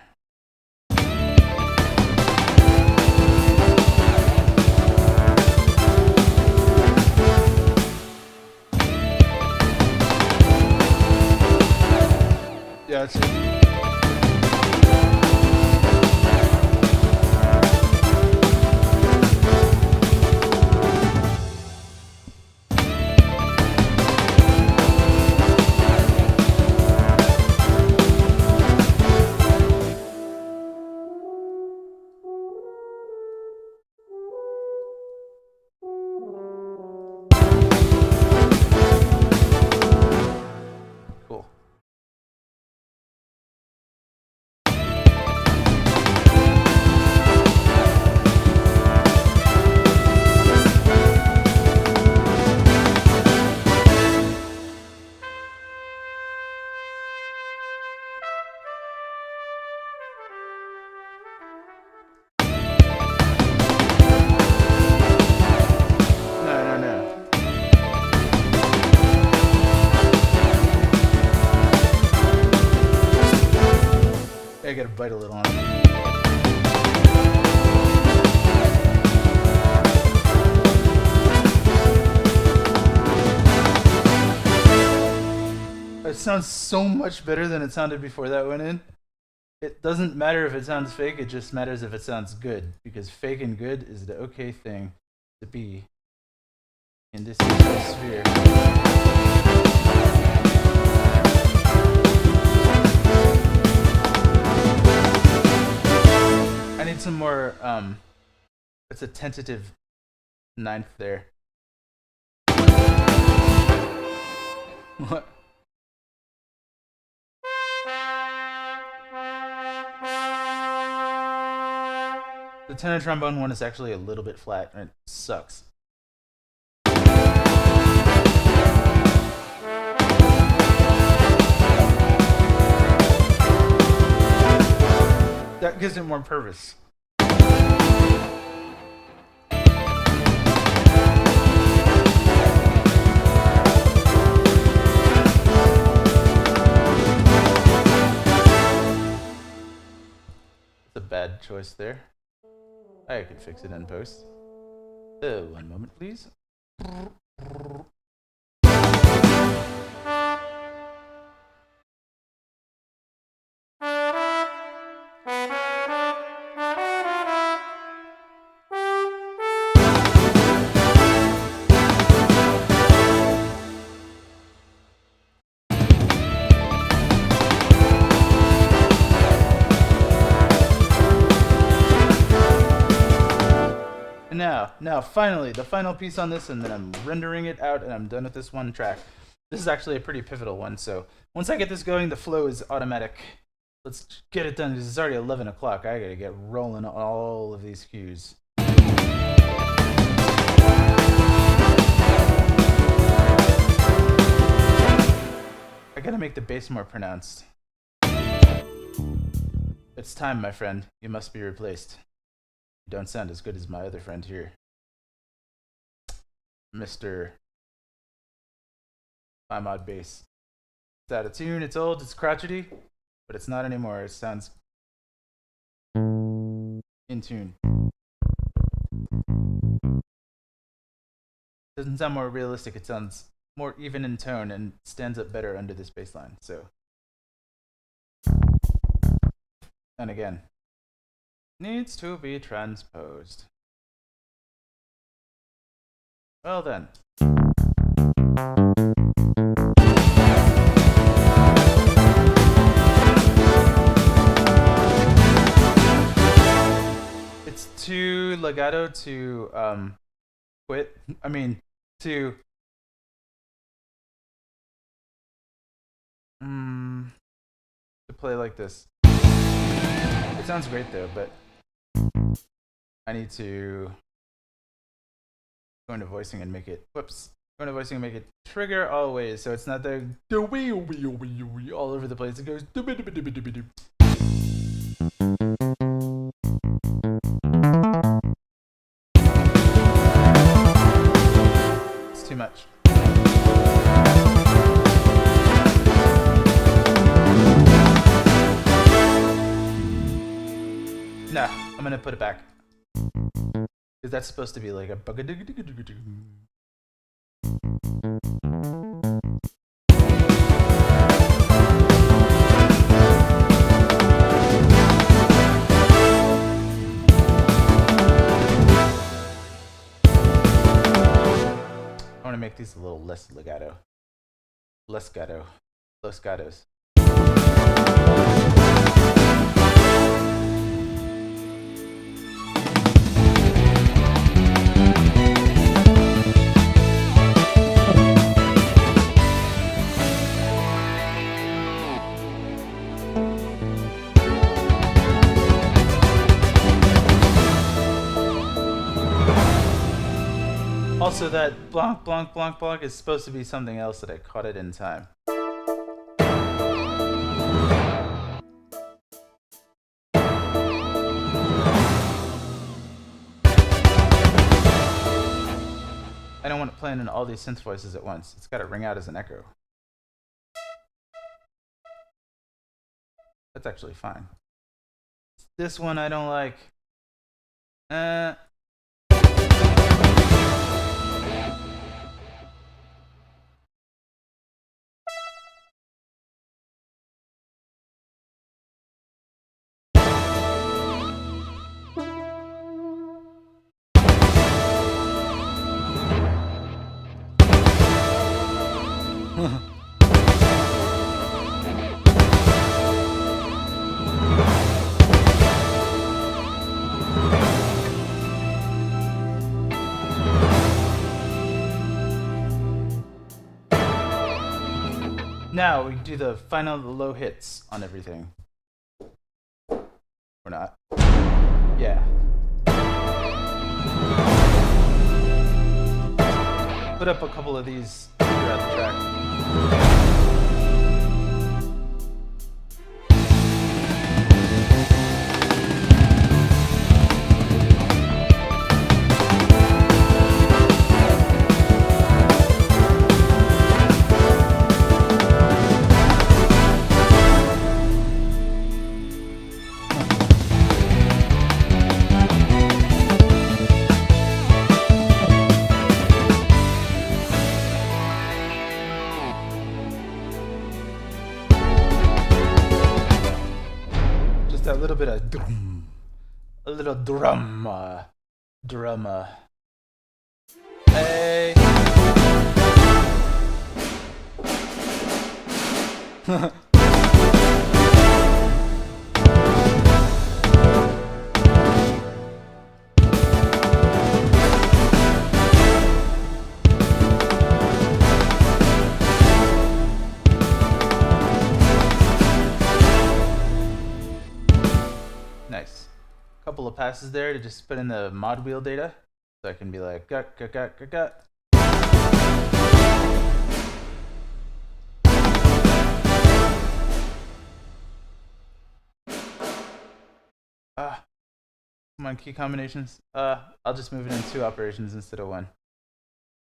Yeah, that's it. Cool. bite a little on it. It sounds so much better than it sounded before that went in. It doesn't matter if it sounds fake, it just matters if it sounds good. Because fake and good is the okay thing to be in this sphere. I need some more, it's a tentative ninth there. What? The tenor trombone one is actually a little bit flat, and it sucks. That gives it more purpose. It's a bad choice there. I could fix it in post. One moment, please. Now, finally, the final piece on this, and then I'm rendering it out, and I'm done with this one track. This is actually a pretty pivotal one, so once I get this going, the flow is automatic. Let's get it done, because it's already 11 o'clock. I gotta get rolling on all of these cues. I gotta make the bass more pronounced. It's time, my friend. You must be replaced. You don't sound as good as my other friend here. Mr. I'm odd bass. It's out of tune, it's old, it's crotchety, but it's not anymore. It sounds in tune. It doesn't sound more realistic, it sounds more even in tone and stands up better under this bass line. So, and again, needs to be transposed. Well then. It's too legato to quit. I mean, to play like this. It sounds great though, but I need to go into voicing and make it. Whoops. Go into voicing and make it trigger always, so it's not the all over the place. It goes. It's too much. No, I'm gonna put it back. Because that's supposed to be like a I want to make these a little less legato. Less gato. Less gatos. Also, that blanc, blanc, blanc, blanc is supposed to be something else that I caught it in time. I don't want it playing in all these synth voices at once. It's got to ring out as an echo. That's actually fine. This one I don't like. Uh. Now we do the final low hits on everything. Or not. Yeah. Put up a couple of these throughout the track. A little bit of drum, a little drama. Hey. Nice. Couple of passes there to just put in the mod wheel data, so I can be like gut. Come on, key combinations. I'll just move it in 2 operations instead of 1.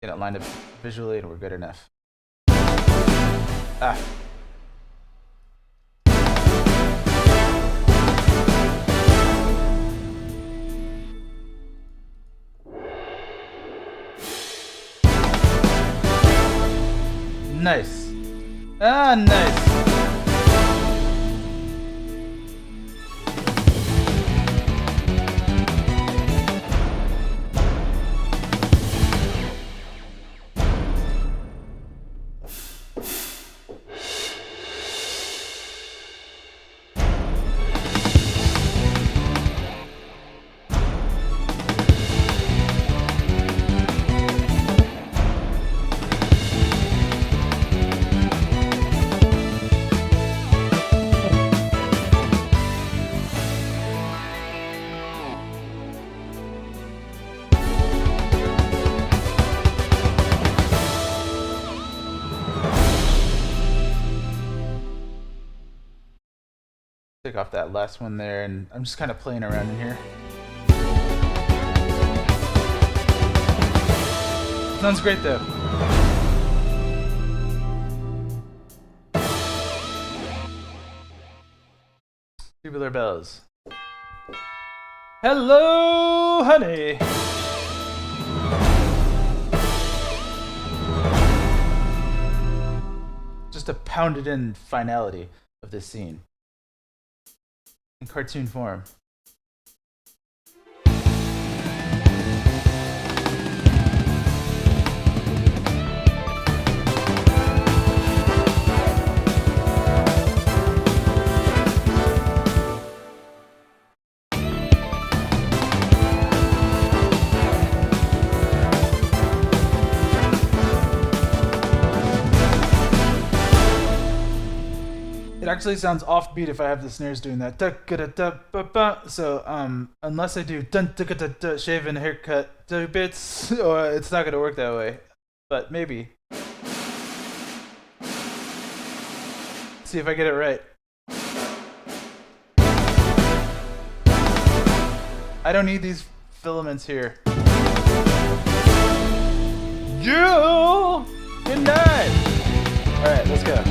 Get it lined up visually, and we're good enough. Nice. Nice. Take off that last one there, and I'm just kind of playing around in here. Sounds great though. Tubular bells. Hello, honey. Just a pounded in finality of this scene. In cartoon form. It actually sounds offbeat if I have the snares doing that. So unless I do shave and haircut 2 bits, it's not gonna work that way. But maybe. See if I get it right. I don't need these filaments here. You denied. All right, let's go.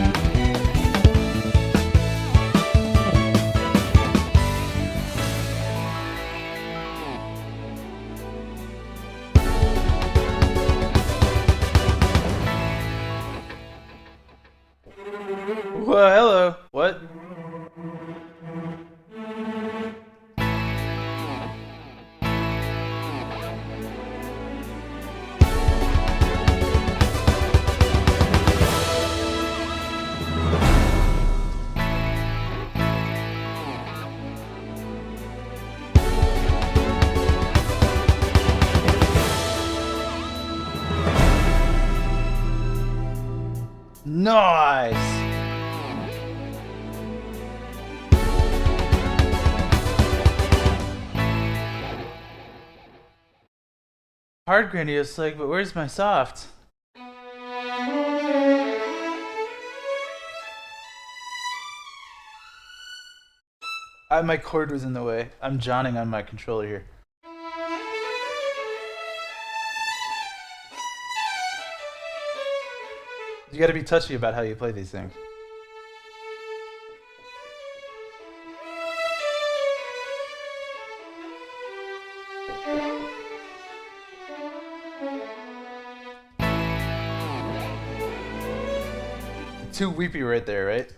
Nice! Hard grandiose like, but where's my soft? My cord was in the way. I'm jawing on my controller here. You gotta be touchy about how you play these things. Too weepy right there, right?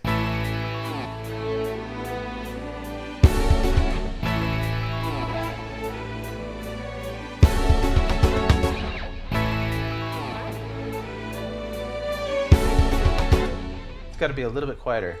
It's gotta be a little bit quieter.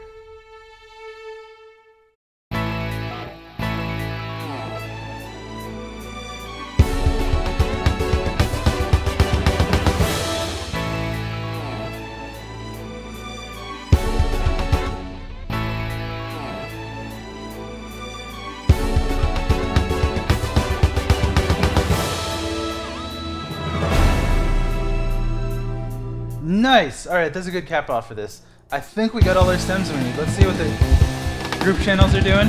Nice! Alright, that's a good cap off for this. I think we got all our stems we need. Let's see what the group channels are doing.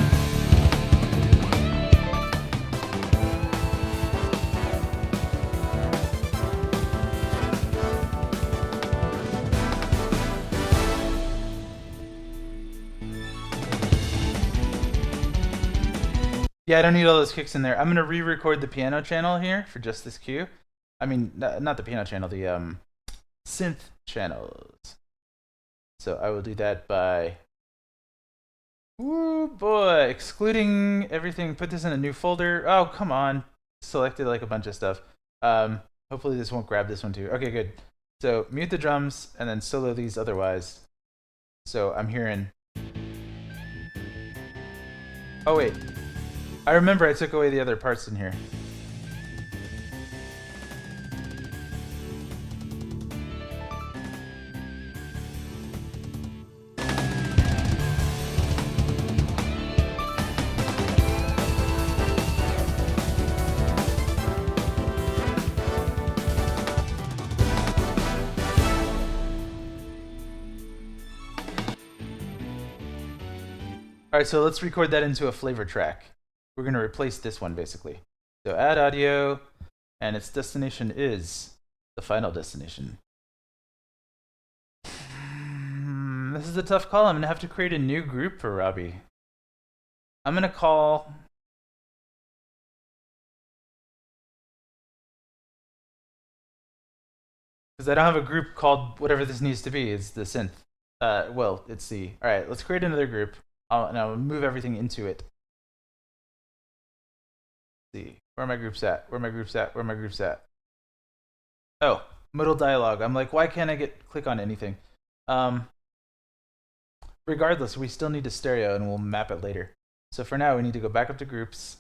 Yeah, I don't need all those kicks in there. I'm gonna re-record the piano channel here for just this cue. I mean, not the piano channel, the synth channels. So I will do that by, ooh boy, excluding everything. Put this in a new folder. Oh, come on. Selected like a bunch of stuff. Hopefully this won't grab this one too. Okay, good. So mute the drums and then solo these otherwise. So I'm hearing. Oh wait, I remember I took away the other parts in here. Alright, so let's record that into a flavor track. We're going to replace this one, basically. So add audio, and its destination is the final destination. This is a tough call. I'm going to have to create a new group for Robbie. I'm going to call... because I don't have a group called whatever this needs to be. It's the synth. Well, it's the... Alright, let's create another group. And I'll move everything into it. Let's see. Where are my groups at? Where are my groups at? Where are my groups at? Oh, modal dialogue. I'm like, why can't I click on anything? Regardless, we still need a stereo and we'll map it later. So for now, we need to go back up to groups.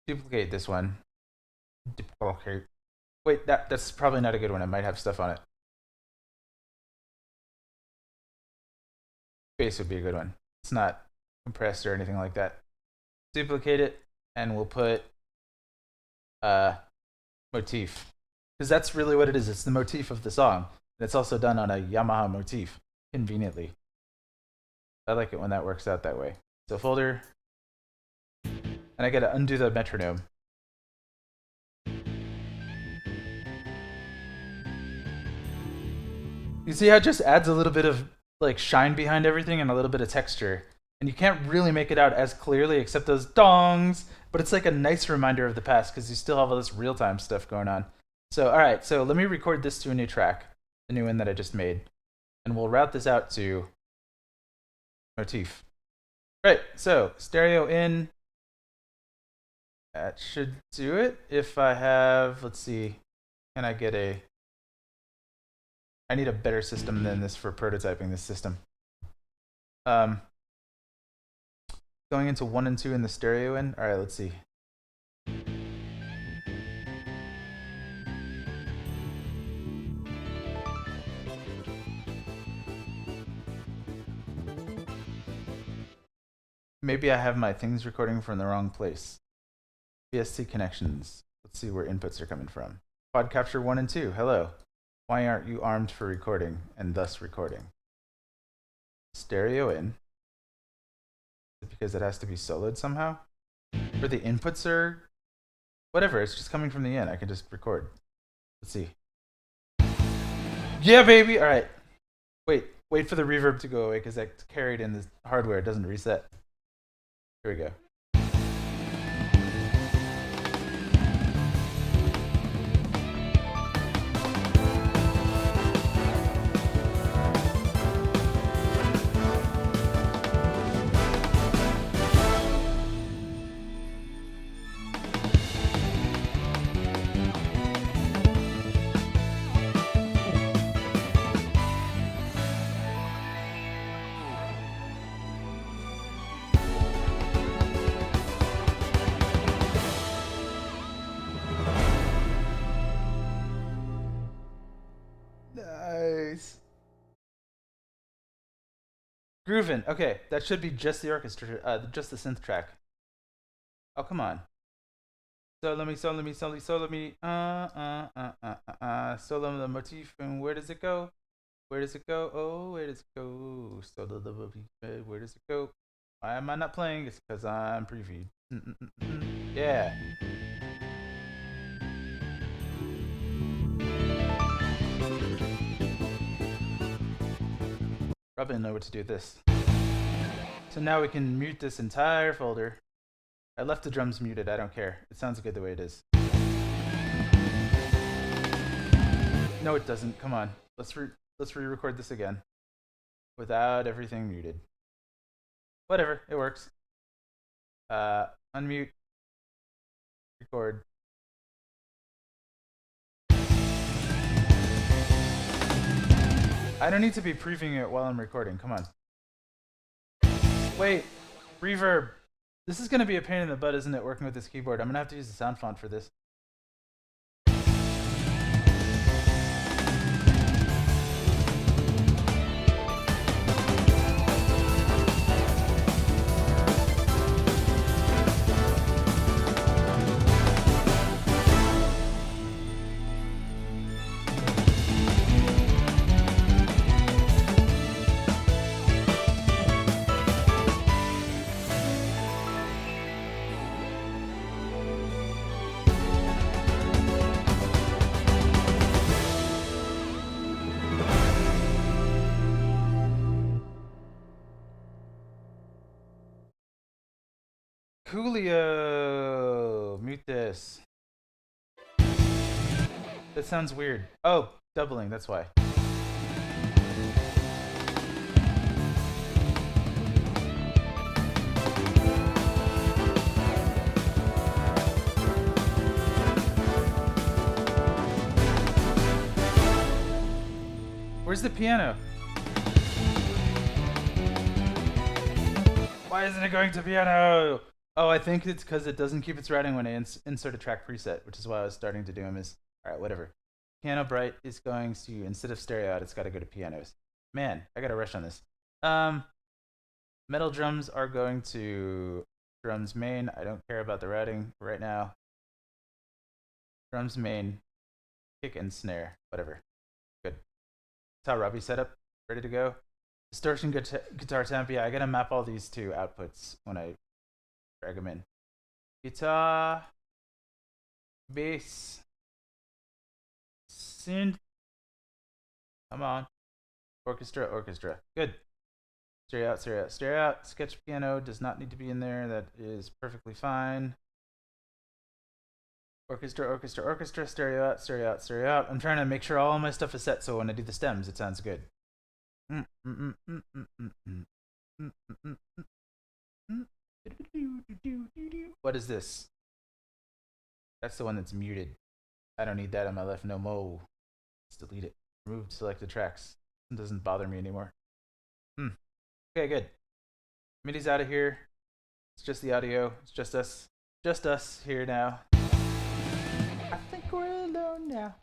Duplicate this one. Duplicate. Wait, that's probably not a good one. It might have stuff on it. Bass would be a good one. It's not compressed or anything like that. Duplicate it, and we'll put motif. Because that's really what it is. It's the motif of the song. And it's also done on a Yamaha motif, conveniently. I like it when that works out that way. So folder, and I gotta undo the metronome. You see how it just adds a little bit of like shine behind everything and a little bit of texture. And you can't really make it out as clearly except those dongs, but it's like a nice reminder of the past because you still have all this real-time stuff going on. So, all right, so let me record this to a new track, the new one that I just made, and we'll route this out to motif. Right, so stereo in. That should do it. If I have, let's see, can I get a... I need a better system than this for prototyping this system. Going into 1 and 2 in the stereo in. All right, let's see. Maybe I have my things recording from the wrong place. VST connections. Let's see where inputs are coming from. Quad capture 1 and 2. Hello. Why aren't you armed for recording and thus recording? Stereo in. Because it has to be soloed somehow? Or the inputs are... Whatever, it's just coming from the in. I can just record. Let's see. Yeah, baby! Alright. Wait for the reverb to go away because that's carried in the hardware. It doesn't reset. Here we go. Nice. Groovin'. Okay, that should be just the orchestra, just the synth track. Oh, come on. Solo me. Solo the motif, and where does it go? Where does it go? Oh, where does it go? Solo the motif, where does it go? Why am I not playing? It's because I'm previewed. Yeah. Probably know what to do with this. So now we can mute this entire folder. I left the drums muted, I don't care. It sounds good the way it is. No, it doesn't. Come on. Let's re-record this again. Without everything muted. Whatever, it works. Unmute. Record. I don't need to be previewing it while I'm recording. Come on. Wait. Reverb. This is going to be a pain in the butt, isn't it, working with this keyboard? I'm going to have to use the sound font for this. Coolio! Mute this. That sounds weird. Oh, doubling, that's why. Where's the piano? Why isn't it going to piano? Oh, I think it's because it doesn't keep its routing when I insert a track preset, which is why I was starting to do them is, alright, whatever. Piano bright is going to, instead of stereo out, it's got to go to pianos. Man, I got to rush on this. Metal drums are going to drums main. I don't care about the routing right now. Drums main, kick and snare, whatever. Good. That's how Robbie's set up, ready to go. Distortion guitar temp, yeah, I got to map all these to outputs when I drag them in. Guitar, bass, synth. Come on. Orchestra. Good. Stereo out. Sketch piano does not need to be in there. That is perfectly fine. Orchestra. Stereo out. I'm trying to make sure all my stuff is set so when I do the stems, it sounds good. What is this? That's the one that's muted. I don't need that on my left no more. Let's delete it. Remove selected tracks. It doesn't bother me anymore. Okay, good. MIDI's out of here. It's just the audio. It's just us. Just us here now. I think we're alone now.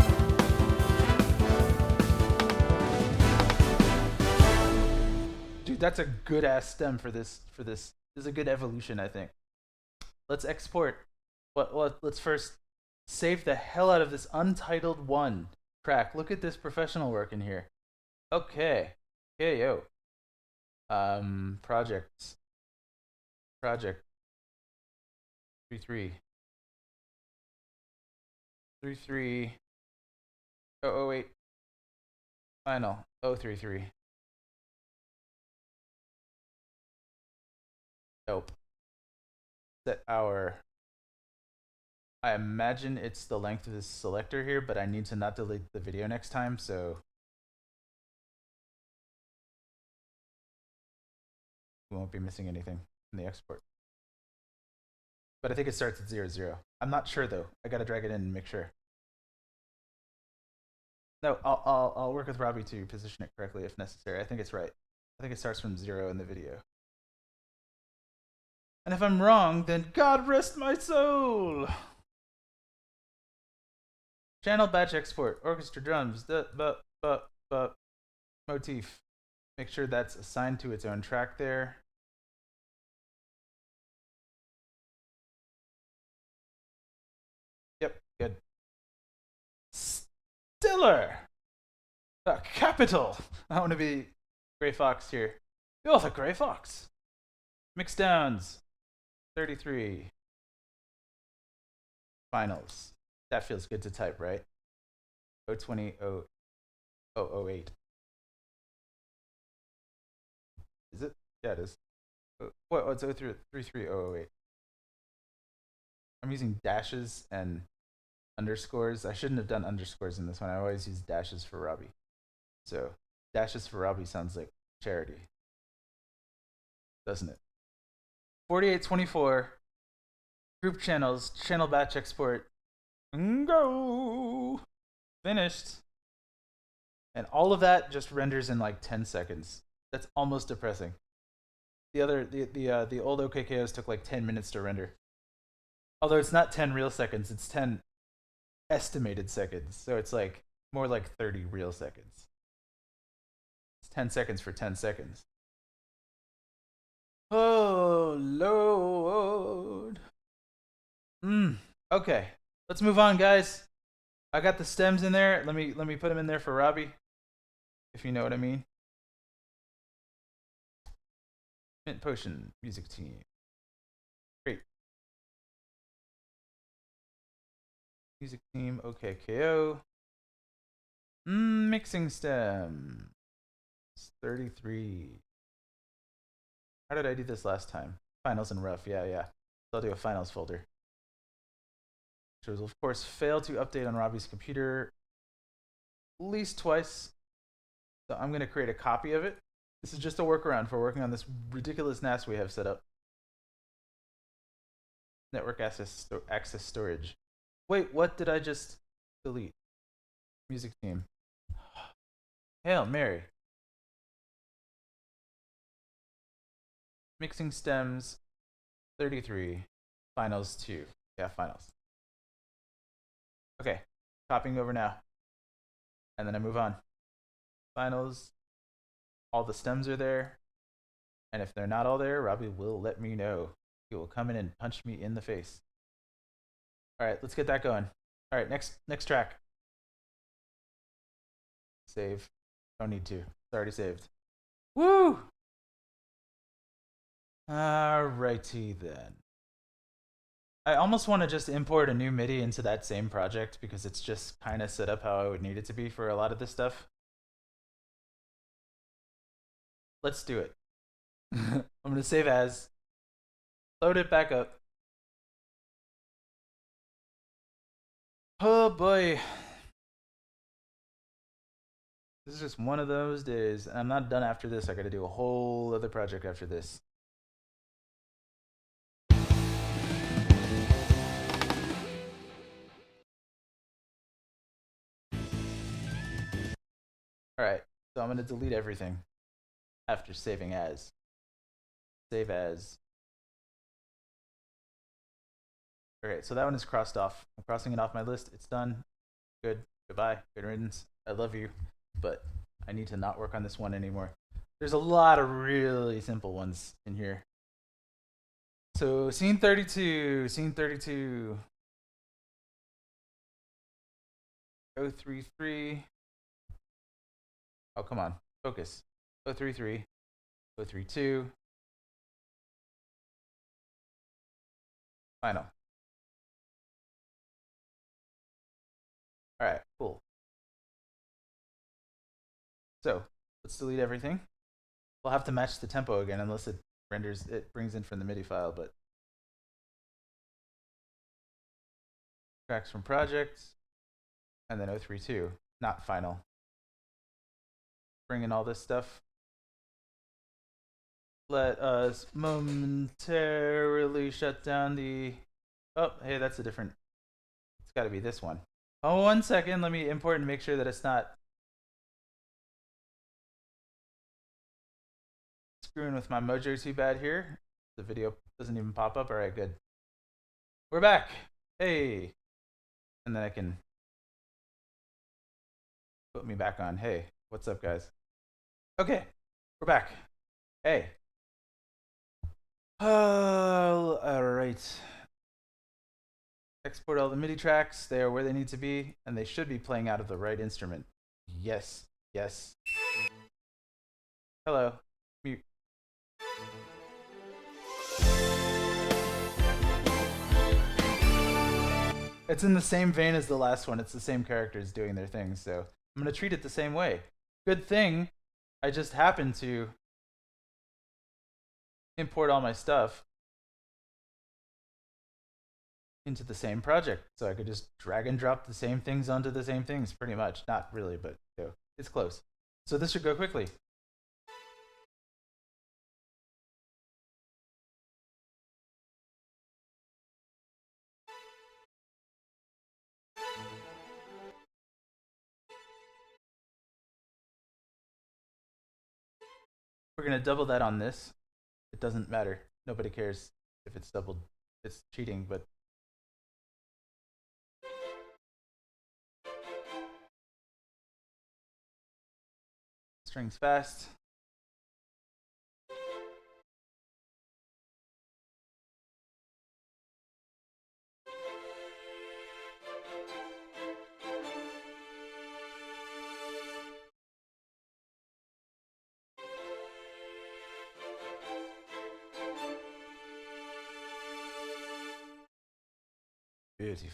Dude, that's a good ass stem for this This is a good evolution, I think. Let's export. Let's first save the hell out of this untitled one track. Look at this professional work in here. Okay. Okay, yo. Projects. Project 33. 33. 008. Final. 033. Nope. Set our. I imagine it's the length of this selector here, but I need to not delete the video next time, so we won't be missing anything in the export. But I think it starts at 00. I'm not sure though. I gotta drag it in and make sure. No, I'll work with Robbie to position it correctly if necessary. I think it's right. I think it starts from 0 in the video. And if I'm wrong, then God rest my soul. Channel batch export, orchestra drums, motif. Make sure that's assigned to its own track there. Yep, good. Stiller! Capital! I want to be Gray Fox here. You're the Gray Fox! Mix downs. 33. Finals. That feels good to type, right? 020 008. Is it? Yeah, it is. What? It's 033 I'm using dashes and underscores. I shouldn't have done underscores in this one. I always use dashes for Robbie. So dashes for Robbie sounds like charity, doesn't it? 4824. Group channels. Channel batch export. Go. Finished. And all of that just renders in like 10 seconds. That's almost depressing. The old OKKOs took like 10 minutes to render. Although it's not 10 real seconds, it's 10 estimated seconds. So it's like more like 30 real seconds. It's 10 seconds for 10 seconds. Oh, Lord. Okay. Let's move on, guys. I got the stems in there. Let me put them in there for Robbie, if you know what I mean. Mint Potion music team. Great. Music team, okay, KO. Mixing stem. It's 33. How did I do this last time? Finals and rough, yeah. So I'll do a finals folder. Which will, of course, fail to update on Robbie's computer at least twice. So I'm going to create a copy of it. This is just a workaround for working on this ridiculous NAS we have set up. Network access storage. Wait, what did I just delete? Music team. Hail Mary. Mixing stems, 33. Finals 2. Yeah, finals. Okay, copying over now. And then I move on. Finals. All the stems are there. And if they're not all there, Robbie will let me know. He will come in and punch me in the face. All right, let's get that going. All right, next track. Save. Don't need to. It's already saved. Woo! Alrighty then. I almost want to just import a new MIDI into that same project because it's just kind of set up how I would need it to be for a lot of this stuff. Let's do it. I'm going to save as. Load it back up. Oh boy. This is just one of those days. I'm not done after this. I got to do a whole other project after this. Alright, so I'm going to delete everything after saving as. Save as. Okay, so that one is crossed off. I'm crossing it off my list. It's done. Good. Goodbye. Good riddance. I love you, but I need to not work on this one anymore. There's a lot of really simple ones in here. So scene 32, scene 32. 033. Oh, come on. Focus. 033. 032. Final. All right, cool. So let's delete everything. We'll have to match the tempo again unless it brings in from the MIDI file, but tracks from projects, and then 032, not final. Bring in all this stuff. Let us momentarily shut down the. Oh, hey, that's a different. It's got to be this one. Oh, 1 second. Let me import and make sure that it's not screwing with my mojo too bad here. The video doesn't even pop up. All right, good. We're back. Hey. And then I can put me back on. Hey, what's up, guys? Okay, we're back. Hey. Oh, all right. Export all the MIDI tracks. They are where they need to be, and they should be playing out of the right instrument. Yes, yes. Hello. Mute. It's in the same vein as the last one. It's the same characters doing their things, so I'm going to treat it the same way. Good thing I just happened to import all my stuff into the same project, so I could just drag and drop the same things onto the same things, pretty much. Not really, but you know, it's close. So this should go quickly. We're going to double that on this. It doesn't matter. Nobody cares if it's doubled. It's cheating, but strings fast. Beautiful.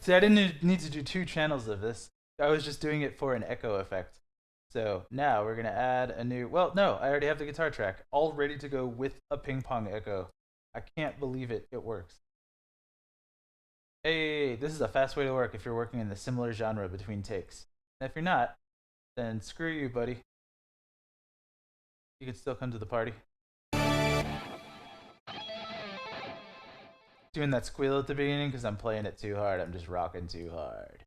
See, I didn't need to do 2 channels of this. I was just doing it for an echo effect. So now we're going to add a new. Well, no, I already have the guitar track all ready to go with a ping pong echo. I can't believe it. It works. Hey, this is a fast way to work if you're working in the similar genre between takes. And if you're not, then screw you, buddy. You can still come to the party. Doing that squeal at the beginning because I'm playing it too hard. I'm just rocking too hard.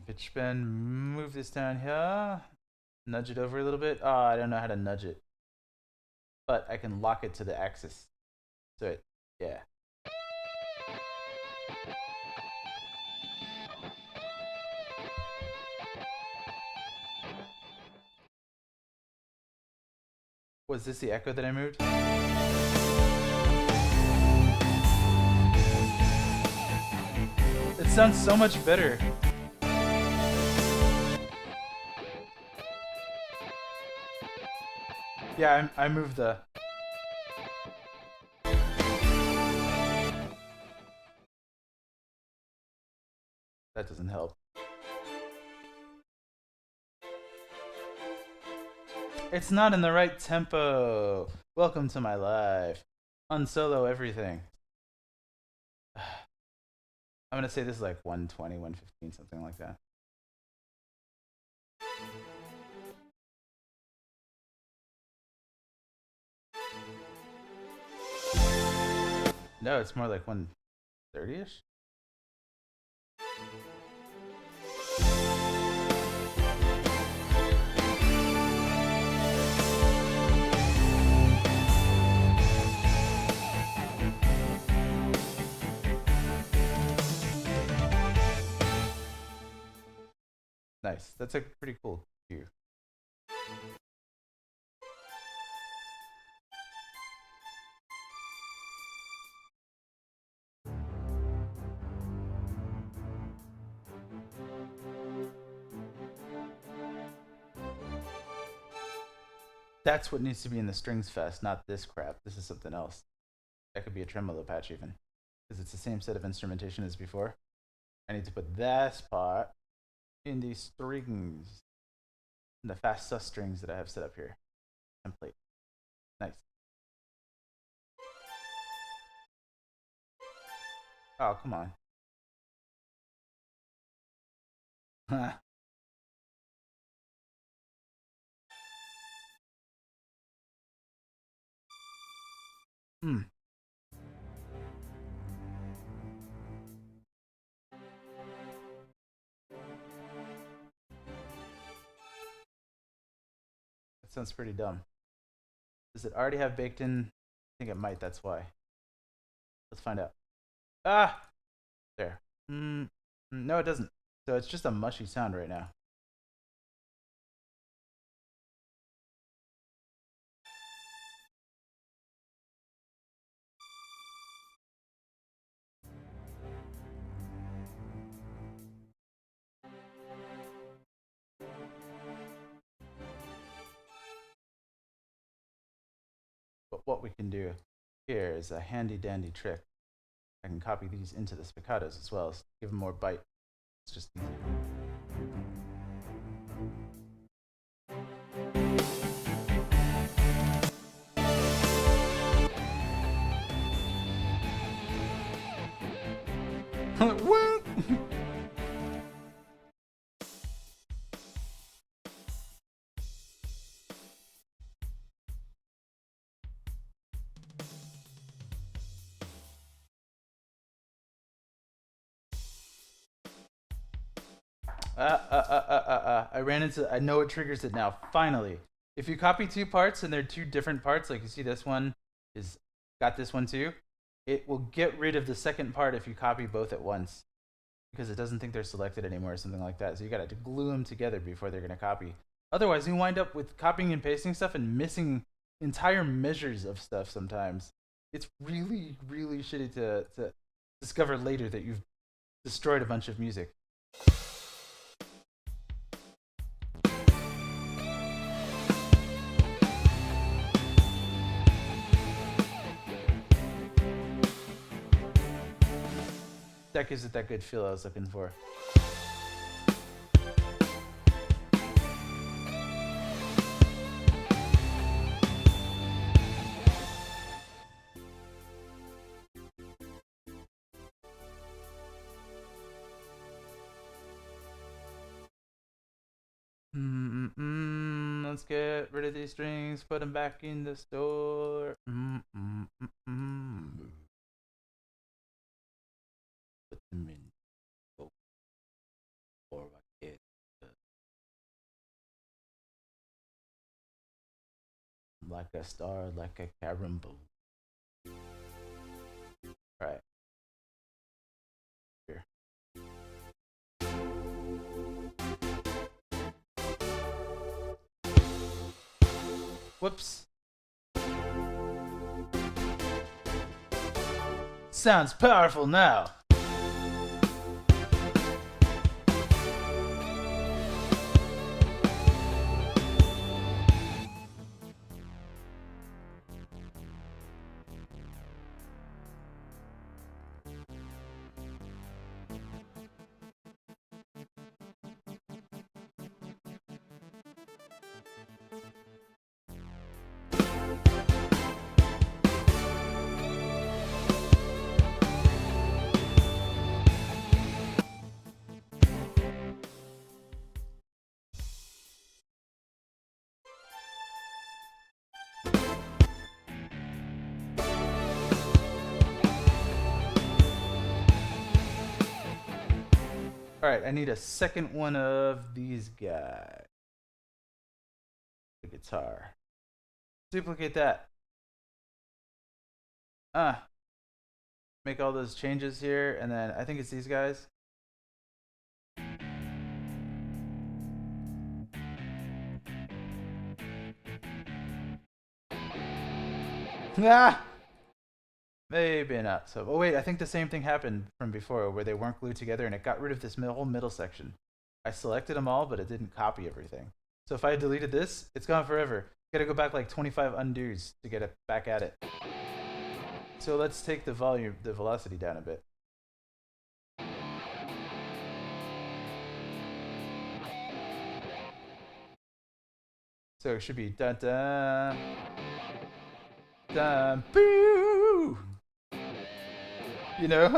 Pitch bend, move this down here. Nudge it over a little bit. Oh, I don't know how to nudge it. But I can lock it to the axis. So it, yeah. Was this the echo that I moved? It sounds so much better. Yeah, I moved the. That doesn't help. It's not in the right tempo. Welcome to my life. Unsolo everything. I'm gonna say this is like 120, 115, something like that. No, it's more like 130ish. Nice. That's a pretty cool view. That's what needs to be in the strings fest, not this crap. This is something else. That could be a tremolo patch even, because it's the same set of instrumentation as before. I need to put that spot in the strings, in the fast sus strings that I have set up here. Template. Nice. Oh, come on. Hmm. That sounds pretty dumb. Does it already have baked in? I think it might, that's why. Let's find out. Ah! There. No, it doesn't. So it's just a mushy sound right now. But what we can do here is a handy dandy trick. I can copy these into the spiccatos as well, so give them more bite. It's just easy. What? I ran into. I know it triggers it now. Finally, if you copy two parts and they're two different parts, like you see this one is got this one too, it will get rid of the second part if you copy both at once because it doesn't think they're selected anymore or something like that. So you got to glue them together before they're gonna copy. Otherwise, you wind up with copying and pasting stuff and missing entire measures of stuff. Sometimes it's really, really shitty to discover later that you've destroyed a bunch of music. That gives it that good feel I was looking for. Let's get rid of these strings, put them back in the store. Put them in. Oh, or it. Like a star, like a carambo. Right. Here. Whoops. Sounds powerful now. Alright, I need a second one of these guys. The guitar. Duplicate that. Make all those changes here, and then I think it's these guys. Ah! Maybe not so. Oh wait, I think the same thing happened from before where they weren't glued together and it got rid of this whole middle section. I selected them all, but it didn't copy everything. So if I deleted this, it's gone forever. Gotta go back like 25 undos to get it back at it. So let's take the velocity down a bit. So it should be dun dun dun boo. You know?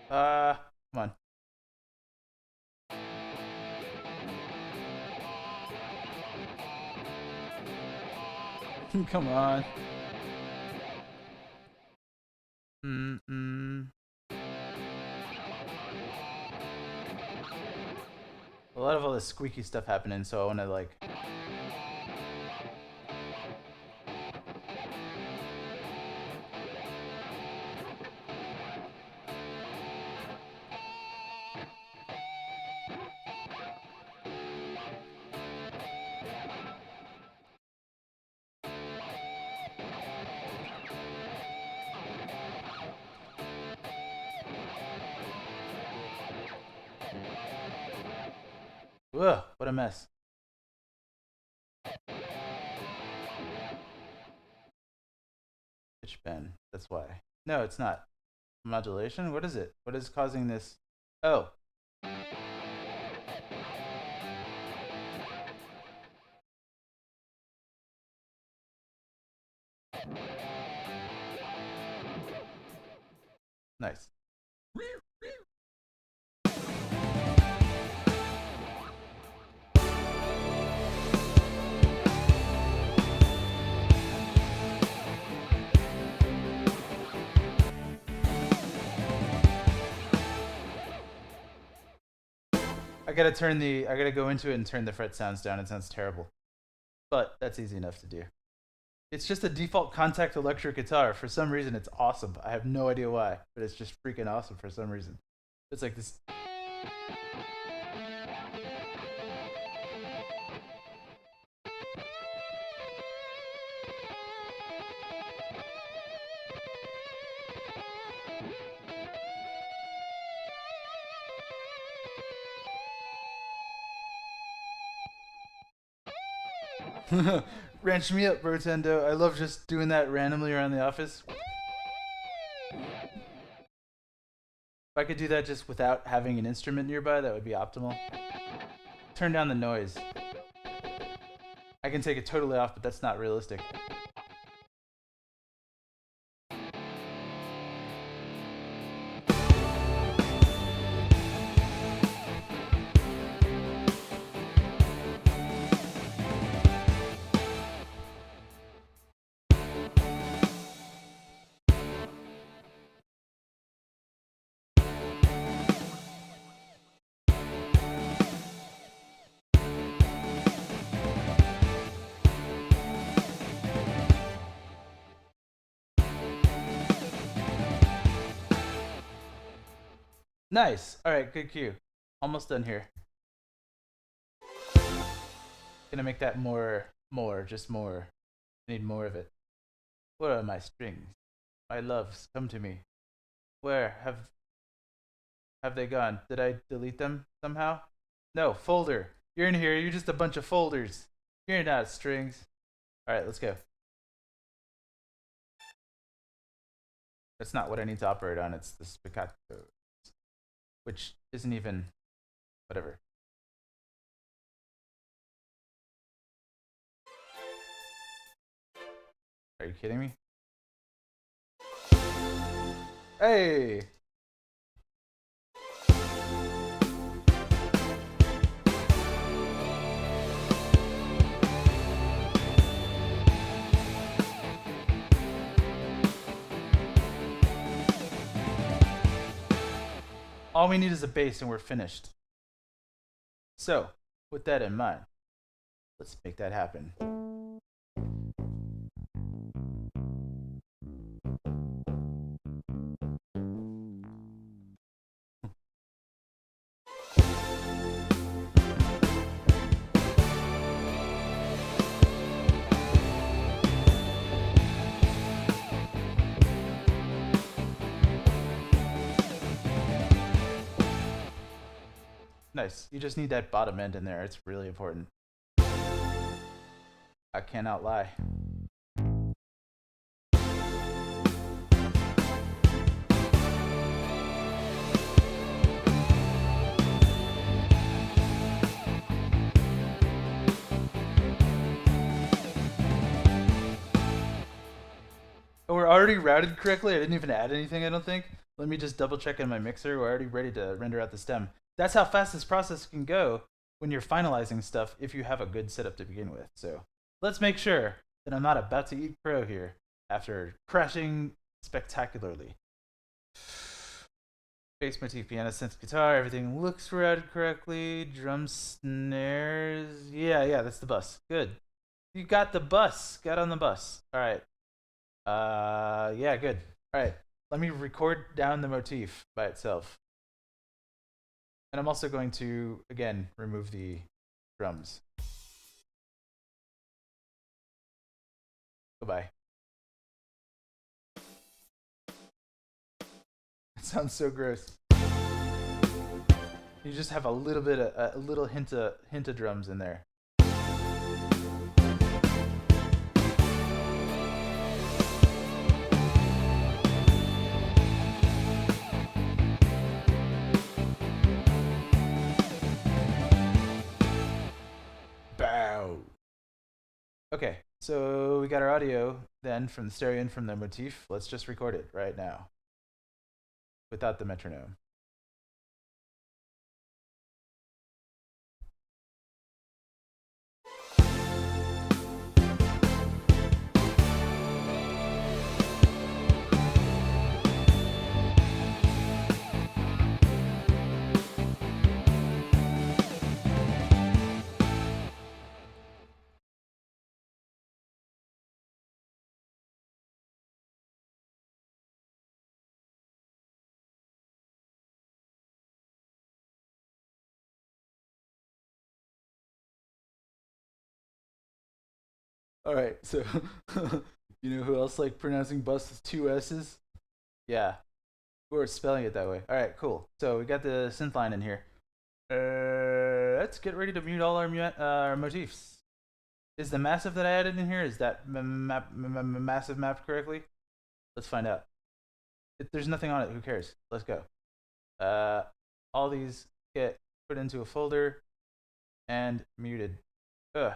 Come on. Come on. Mm-mm. A lot of all this squeaky stuff happening, so I want to like. Ugh, what a mess. Pitch bend. That's why. No, it's not. Modulation? What is it? What is causing this? Oh. Nice. I gotta go into it and turn the fret sounds down. It sounds terrible. But that's easy enough to do. It's just a default contact electric guitar. For some reason, it's awesome. I have no idea why, but it's just freaking awesome for some reason. It's like this. Ranch me up, Rotendo. I love just doing that randomly around the office. If I could do that just without having an instrument nearby, that would be optimal. Turn down the noise. I can take it totally off, but that's not realistic. Nice. All right, good cue. Almost done here. Gonna make that just more. I need more of it. Where are my strings? My loves, come to me. Where have they gone? Did I delete them somehow? No, folder. You're in here. You're just a bunch of folders. You're not strings. All right, let's go. That's not what I need to operate on. It's the spiccato, which isn't even whatever. Are you kidding me? Hey! All we need is a bass and we're finished. So, with that in mind, let's make that happen. Nice. You just need that bottom end in there. It's really important. I cannot lie. Oh, we're already routed correctly. I didn't even add anything, I don't think. Let me just double check in my mixer. We're already ready to render out the stem. That's how fast this process can go when you're finalizing stuff if you have a good setup to begin with. So let's make sure that I'm not about to eat crow here after crashing spectacularly. Bass motif, piano, synth, guitar, everything looks routed correctly. Drum, snares. Yeah, that's the bus. Good. You got the bus. Got on the bus. All right. Yeah, good. All right. Let me record down the motif by itself. And I'm also going to, again, remove the drums. Goodbye. It sounds so gross. You just have a little bit of a little hint of drums in there. Bow. Okay, so we got our audio then from the stereo and from the motif. Let's just record it right now without the metronome. All right, so you know who else like pronouncing bus with two S's? Yeah, who are spelling it that way. All right, cool. So we got the synth line in here. Let's get ready to mute all our motifs. Is the massive that I added in here, is that massive mapped correctly? Let's find out. There's nothing on it. Who cares? Let's go. All these get put into a folder and muted. Ugh.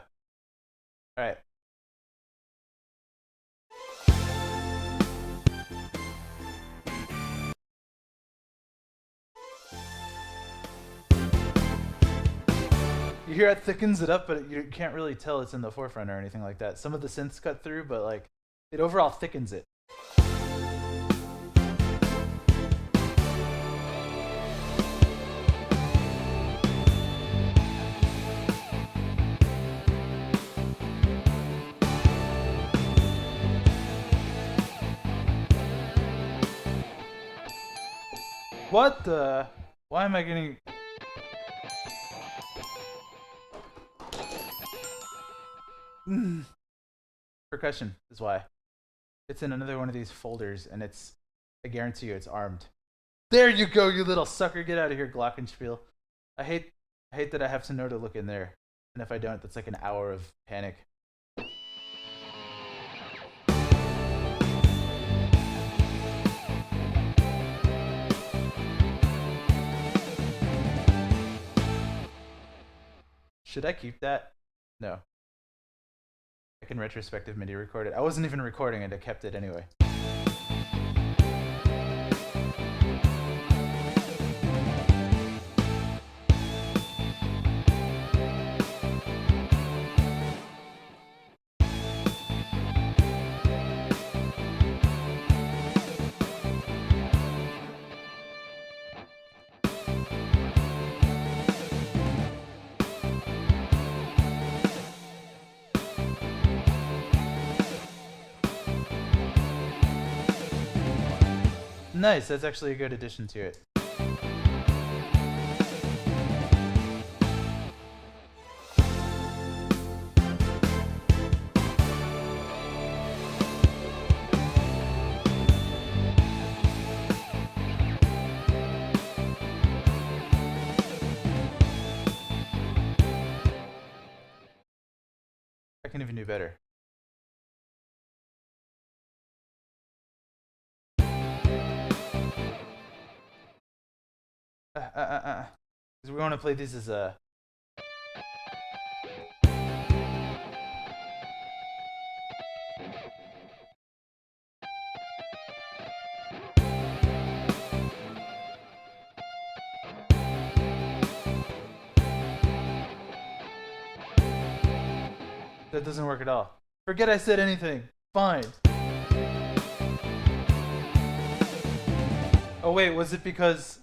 All right. You hear it thickens it up, but you can't really tell it's in the forefront or anything like that. Some of the synths cut through, but like it overall thickens it. What the? Why am I getting... Percussion is why. It's in another one of these folders, and it's... I guarantee you it's armed. There you go, you little sucker. Get out of here, Glockenspiel. I hate that I have to know to look in there. And if I don't, that's like an hour of panic. Should I keep that? No. I can retrospective MIDI record it. I wasn't even recording it, I kept it anyway. Nice, that's actually a good addition to it. I can even do better. Because we want to play this as a. That doesn't work at all. Forget I said anything. Fine. Oh wait, was it because?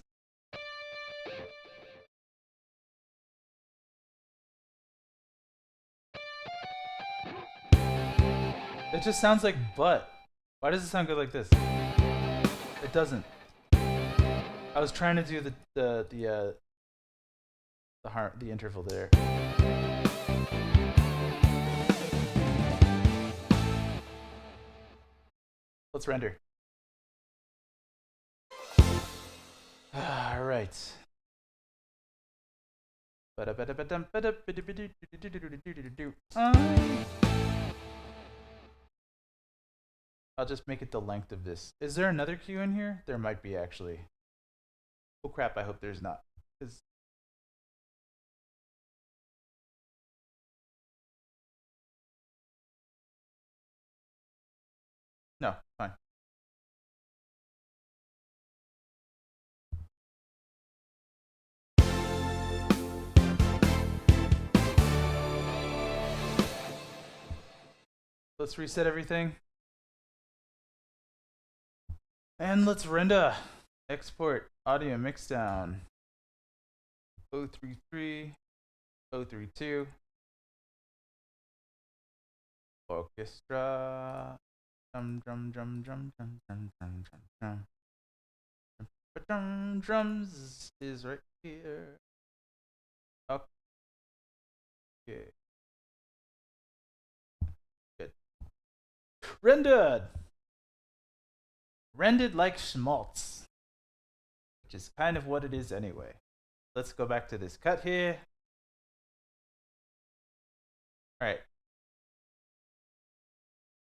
It just sounds like butt. Why does it sound good like this? It doesn't. I was trying to do the interval there. Let's render. All right. I'll just make it the length of this. Is there another cue in here? There might be actually. Oh crap! I hope there's not. No, fine. Let's reset everything. And let's render. Export audio mixdown. 033, 032. Orchestra. Drum, drum, drum, drum, drum, drum, drum, drum, drum. Drums is right here. Okay. Good. Rendered. Rendered like schmaltz, which is kind of what it is anyway. Let's go back to this cut here. All right.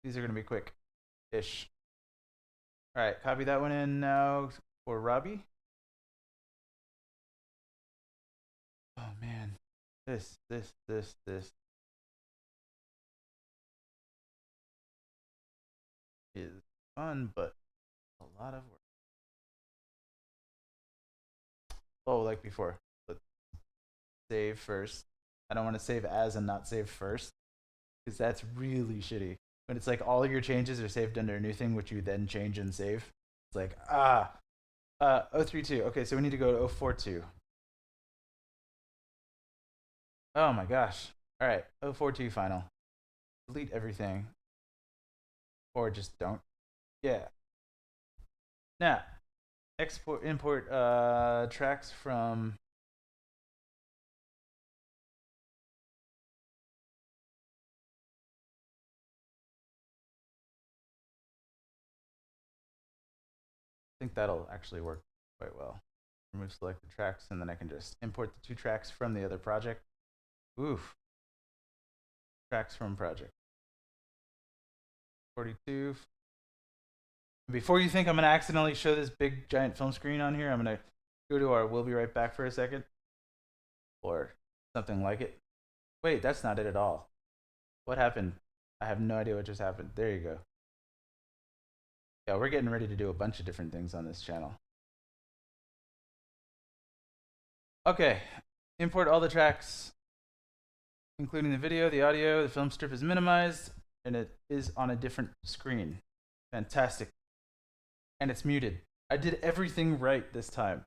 These are going to be quick-ish. All right, copy that one in now for Robbie. Oh man, this is fun, but a lot of work. Oh, like before. Let's save first. I don't want to save as and not save first, because that's really shitty. When it's like all your changes are saved under a new thing, which you then change and save. It's like 032. Okay, so we need to go to 042. Oh my gosh. All right, 042 final. Delete everything, or just don't. Yeah. Now, import tracks from. I think that'll actually work quite well. Remove selected tracks, and then I can just import the 2 tracks from the other project. Oof. Tracks from project. 42. Before you think I'm gonna accidentally show this big giant film screen on here, I'm gonna go to our "We'll be right back" for a second, or something like it. Wait, that's not it at all. What happened? I have no idea what just happened. There you go. Yeah, we're getting ready to do a bunch of different things on this channel. Okay, import all the tracks, including the video, the audio. The film strip is minimized, and it is on a different screen. Fantastic. And it's muted. I did everything right this time.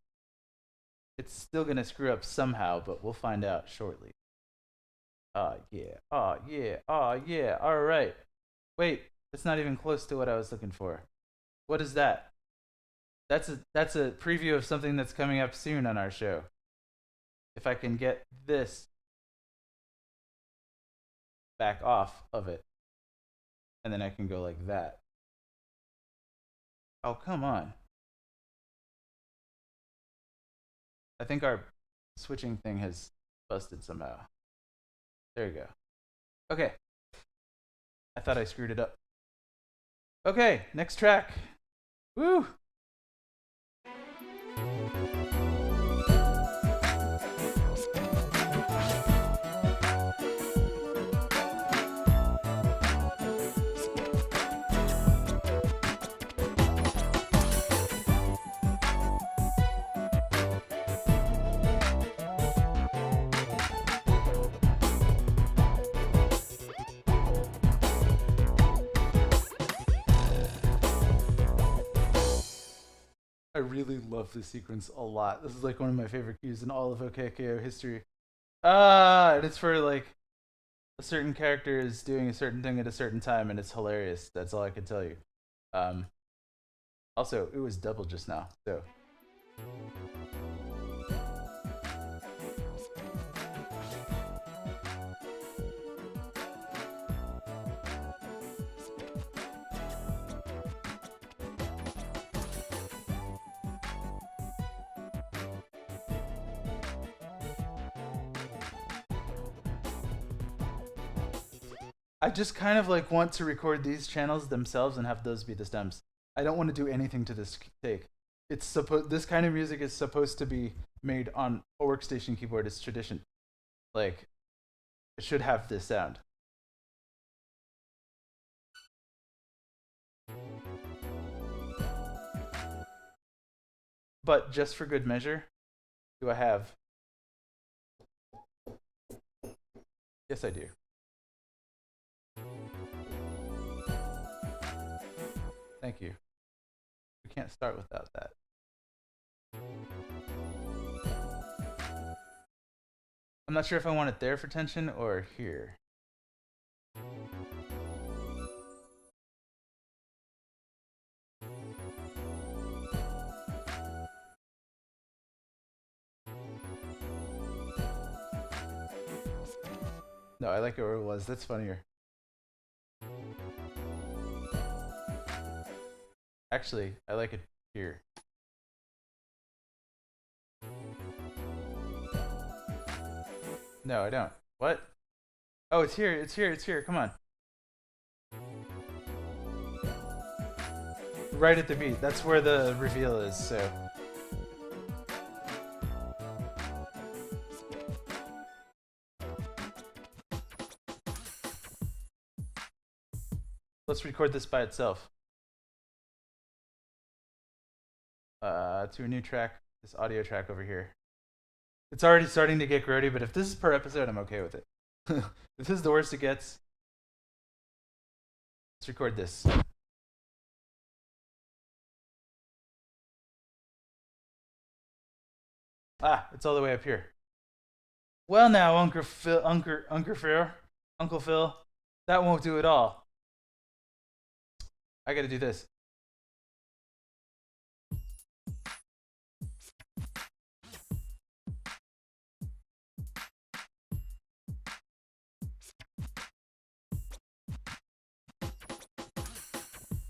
It's still gonna screw up somehow, but we'll find out shortly. Yeah. Yeah. Yeah. All right. Wait, It's not even close to what I was looking for. What is that? That's a preview of something that's coming up soon on our show. If I can get this back off of it, and then I can go like that. Oh, come on. I think our switching thing has busted somehow. There you go. Okay. I thought I screwed it up. Okay, next track. Woo! I really love this sequence a lot. This is like one of my favorite cues in all of OKKO history. And it's for like a certain character is doing a certain thing at a certain time, and it's hilarious. That's all I can tell you. Um, Also, it was double just now, so. I just kind of like want to record these channels themselves and have those be the stems. I don't want to do anything to this take. It's supposed this kind of music is supposed to be made on a workstation keyboard. It's tradition. Like it should have this sound. But just for good measure, do I have? Yes, I do. Thank you. We can't start without that. I'm not sure if I want it there for tension or here. No, I like it where it was. That's funnier. Actually, I like it here. No, I don't. What? Oh, it's here. It's here. It's here. Come on. Right at the beat. That's where the reveal is, so. Let's record this by itself. To a new track, this audio track over here. It's already starting to get grody, but if this is per episode, I'm okay with it. If this is the worst it gets, let's record this. Ah, it's all the way up here. Well, now, Uncle Phil, that won't do it all. I gotta do this.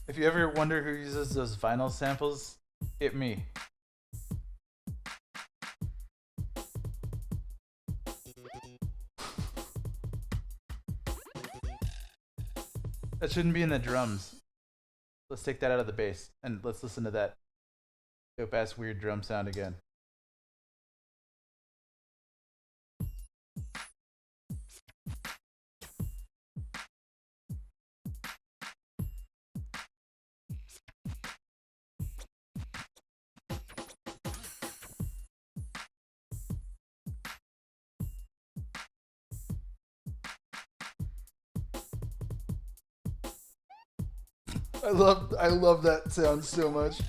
If you ever wonder who uses those vinyl samples, it me. That shouldn't be in the drums. Let's take that out of the bass and let's listen to that dope ass weird drum sound again. I love that sound so much.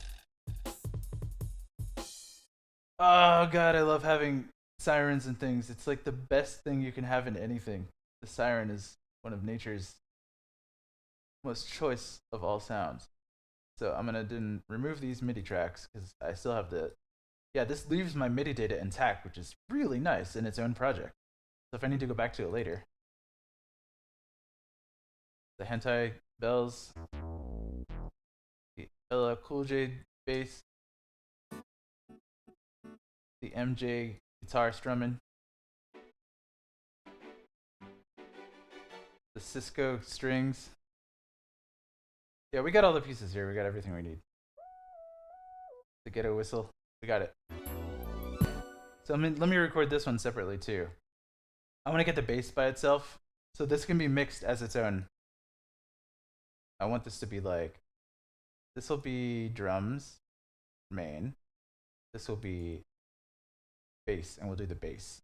Oh god, I love having sirens and things. It's like the best thing you can have in anything. The siren is one of nature's most choice of all sounds. So I'm gonna then remove these MIDI tracks because I still have the. Yeah, this leaves my MIDI data intact, which is really nice in its own project. So if I need to go back to it later, the hentai bells, the LL Cool J bass, the MJ guitar strumming, the Cisco strings. Yeah, we got all the pieces here. We got everything we need. The ghetto whistle, we got it. So let me record this one separately too. I want to get the bass by itself, so this can be mixed as its own. I want this to be like, this will be drums, main. This will be bass, and we'll do the bass.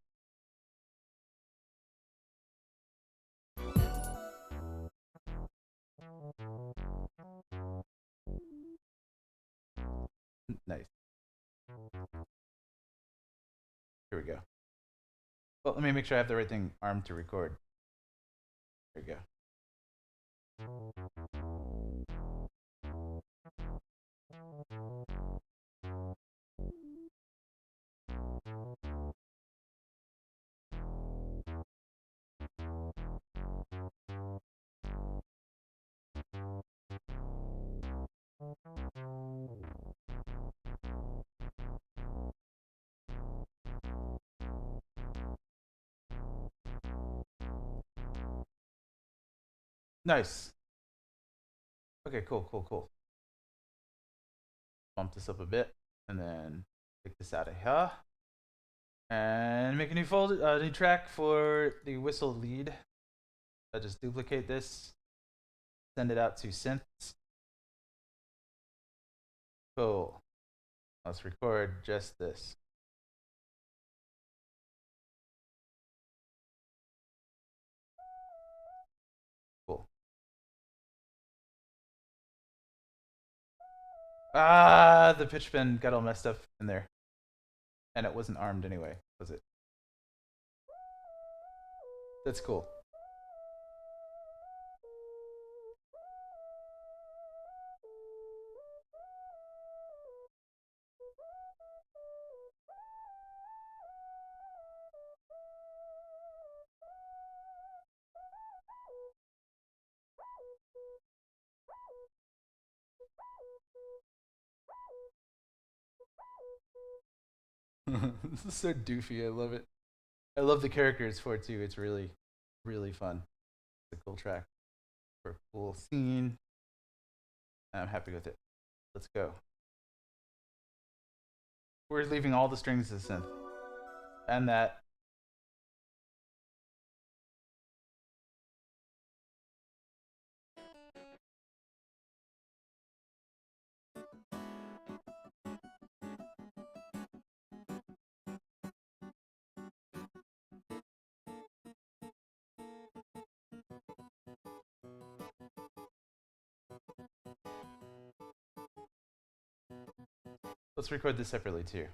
Nice. Here we go. Well, let me make sure I have the right thing armed to record. There we go. Nice. Okay, cool. Bump this up a bit, and then take this out of here, and make a new folder, new track for the whistle lead. I'll just duplicate this, send it out to synths. Cool. Let's record just this. Cool. Ah, the pitch bend got all messed up in there. And it wasn't armed anyway, was it? That's cool. This is so doofy. I love it. I love the characters for it too. It's really, really fun. It's a cool track for a cool scene. I'm happy with it. Let's go. We're leaving all the strings as synth. And that. Let's record this separately too.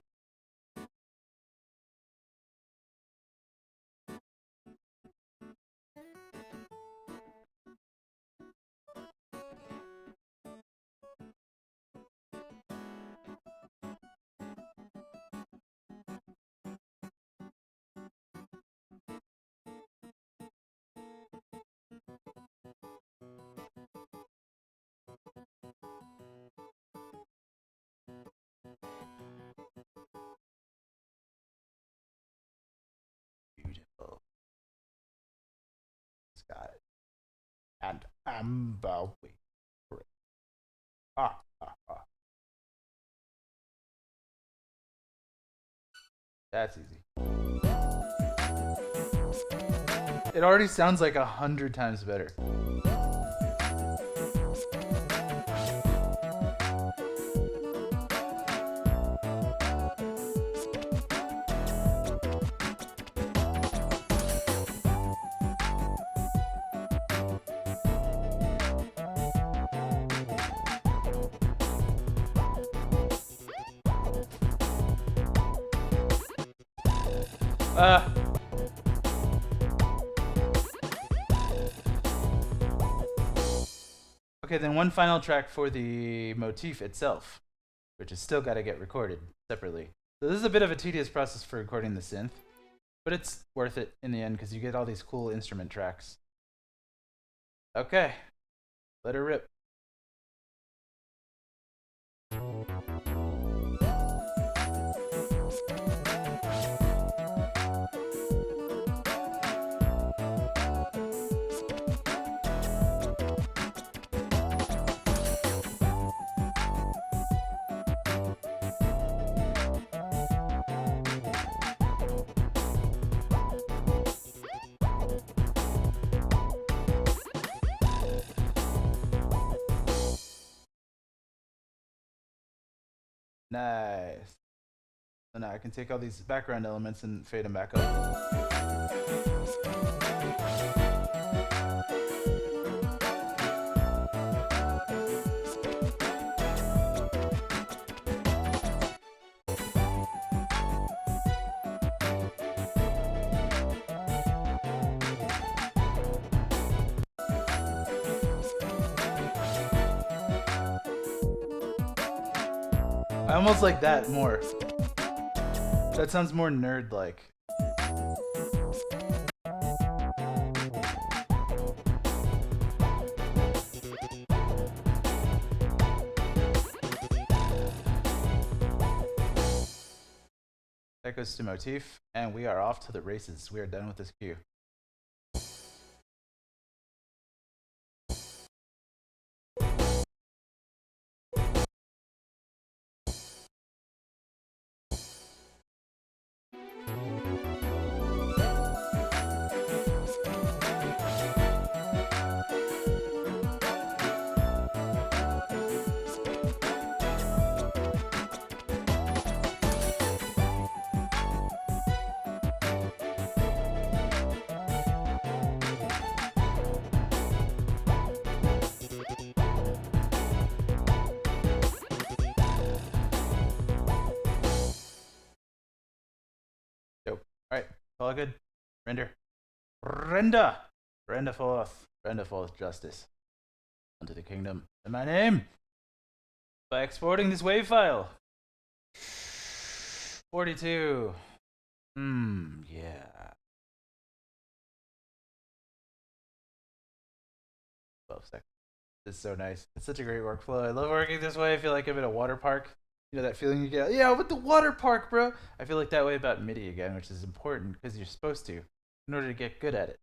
Beautiful. Sky. And amber wing. Ah. That's easy. It already sounds like 100 times better. Okay, then one final track for the motif itself, which has still got to get recorded separately. So this is a bit of a tedious process for recording the synth, but it's worth it in the end because you get all these cool instrument tracks. Okay, let her rip. Nice. So now I can take all these background elements and fade them back up. I almost like that more. That sounds more nerd-like. That goes to motif, and we are off to the races. We are done with this cue. Dope. All right, all good. Render. Render forth. Render forth justice unto the kingdom in my name by exporting this wave file. 42. Yeah. 12 seconds. This is so nice. It's such a great workflow. I love working this way. I feel like I'm in a water park. You know that feeling you get? Yeah, with the water park, bro. I feel like that way about MIDI again, which is important because you're supposed to in order to get good at it.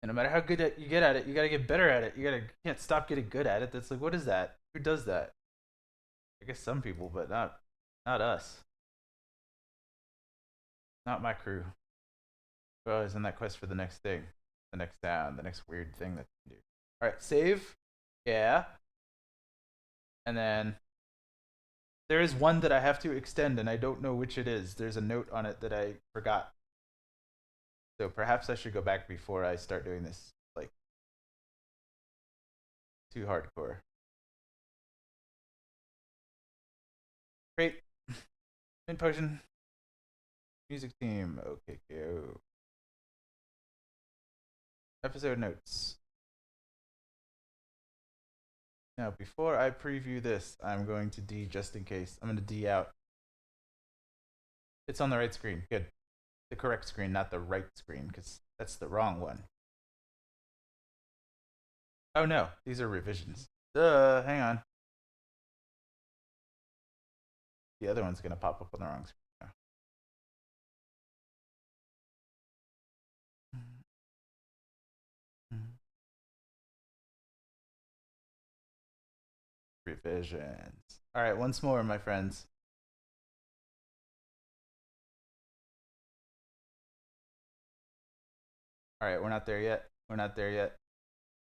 And no matter how good you get at it, you gotta get better at it. You can't stop getting good at it. That's like, what is that? Who does that? I guess some people, but not us. Not my crew. We're always in that quest for the next thing, the next sound, the next weird thing that you can do. All right, save. Yeah. And then there is one that I have to extend, and I don't know which it is. There's a note on it that I forgot. So perhaps I should go back before I start doing this, like, too hardcore. Great. Mint potion. Music team. Okay, go. Episode notes. Now, before I preview this, I'm going to D just in case. I'm going to D out. It's on the right screen. Good. The correct screen, not the right screen, because that's the wrong one. Oh no, these are revisions. Duh, hang on. The other one's going to pop up on the wrong screen now. Revisions. All right, once more, my friends. All right, we're not there yet. We're not there yet.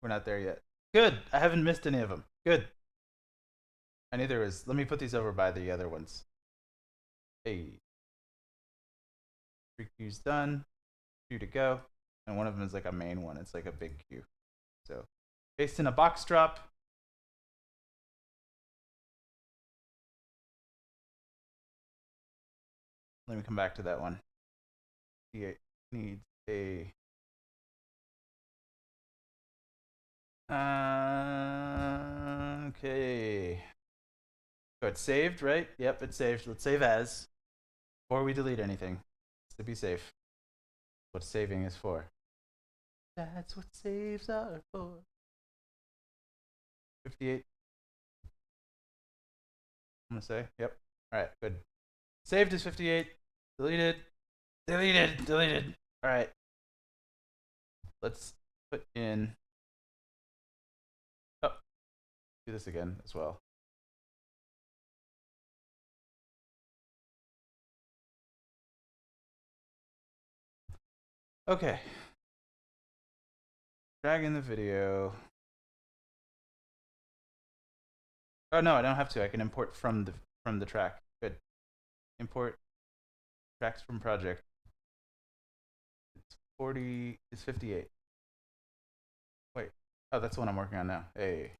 We're not there yet. Good. I haven't missed any of them. Good. I knew there was. Let me put these over by the other ones. Hey. 3 Q's done. 2 to go. And one of them is like a main one. It's like a big Q. So, based in a box drop. Let me come back to that one. He needs a Okay. So it's saved, right? Yep, it's saved. Let's save as. Before we delete anything. Just to be safe. What saving is for. That's what saves are for. 58. I'm gonna say. Yep. Alright, good. Saved is 58. Deleted. Deleted. Deleted. Alright. Let's put in. Oh, do this again as well. Okay. Drag in the video. Oh no, I don't have to. I can import from the track. Good. Import tracks from project. It's 40. It's 58. Wait. Oh, that's the one I'm working on now. Hey.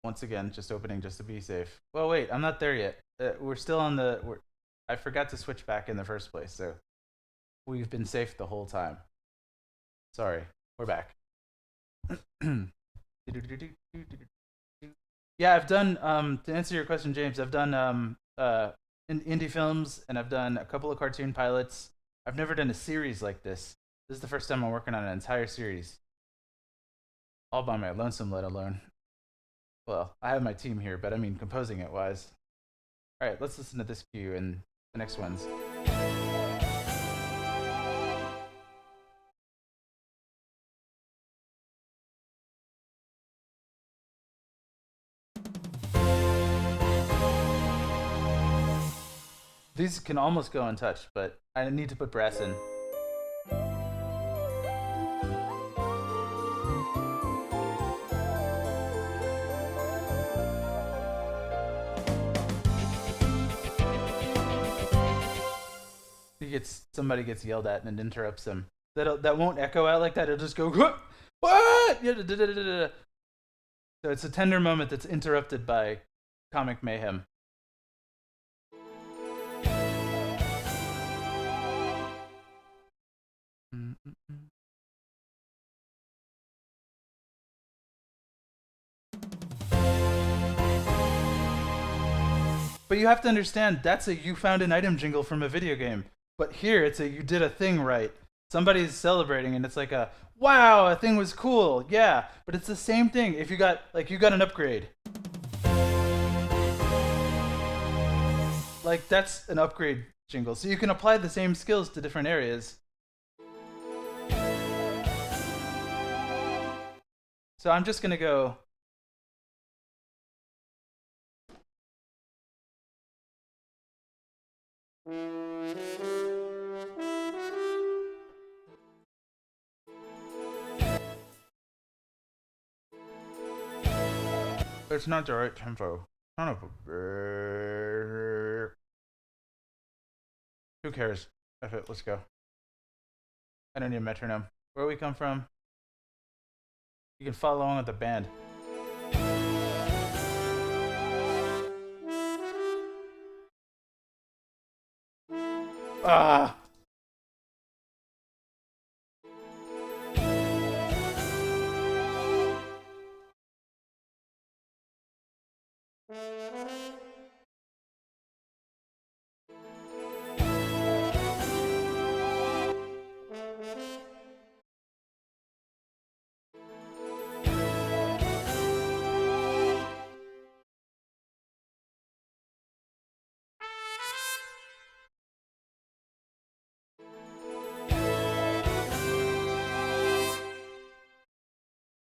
Once again, just opening just to be safe. Well, wait. I'm not there yet. We're still on the. I forgot to switch back in the first place, so we've been safe the whole time. Sorry. We're back. Yeah, I've done to answer your question, James. I've done indie films, and I've done a couple of cartoon pilots. I've never done a series like this. This is the first time I'm working on an entire series, all by my lonesome, let alone. Well, I have my team here, but I mean composing it wise. All right, let's listen to this cue and the next ones. These can almost go untouched, but I need to put brass in. Somebody gets yelled at and it interrupts them. That won't echo out like that. It'll just go what? So it's a tender moment that's interrupted by comic mayhem. But you have to understand that's a you found an item jingle from a video game. But here it's a you did a thing right. Somebody's celebrating and it's like a wow, a thing was cool. Yeah, but it's the same thing. If you got an upgrade. Like that's an upgrade jingle. So you can apply the same skills to different areas. So I'm just going to go it's not the right tempo. Son of a... Who cares? F it, let's go. I don't need a metronome. Where we come from? You can follow along with the band. Ah!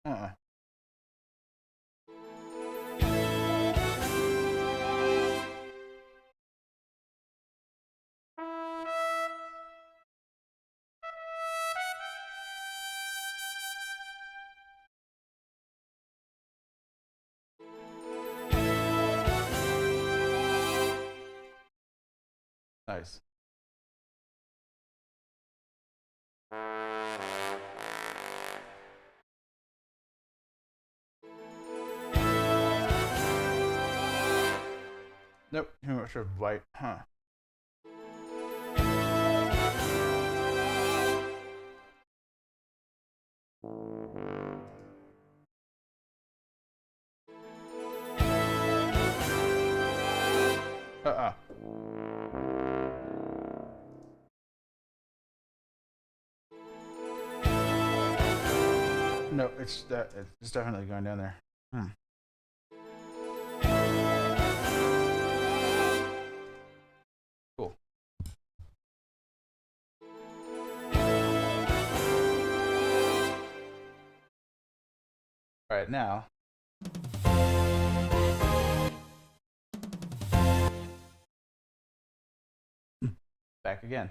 Uh-uh. Nice. Nope, too much of white, huh? Uh-uh. No, it's definitely going down there. Hmm. Cool. All right, now back again.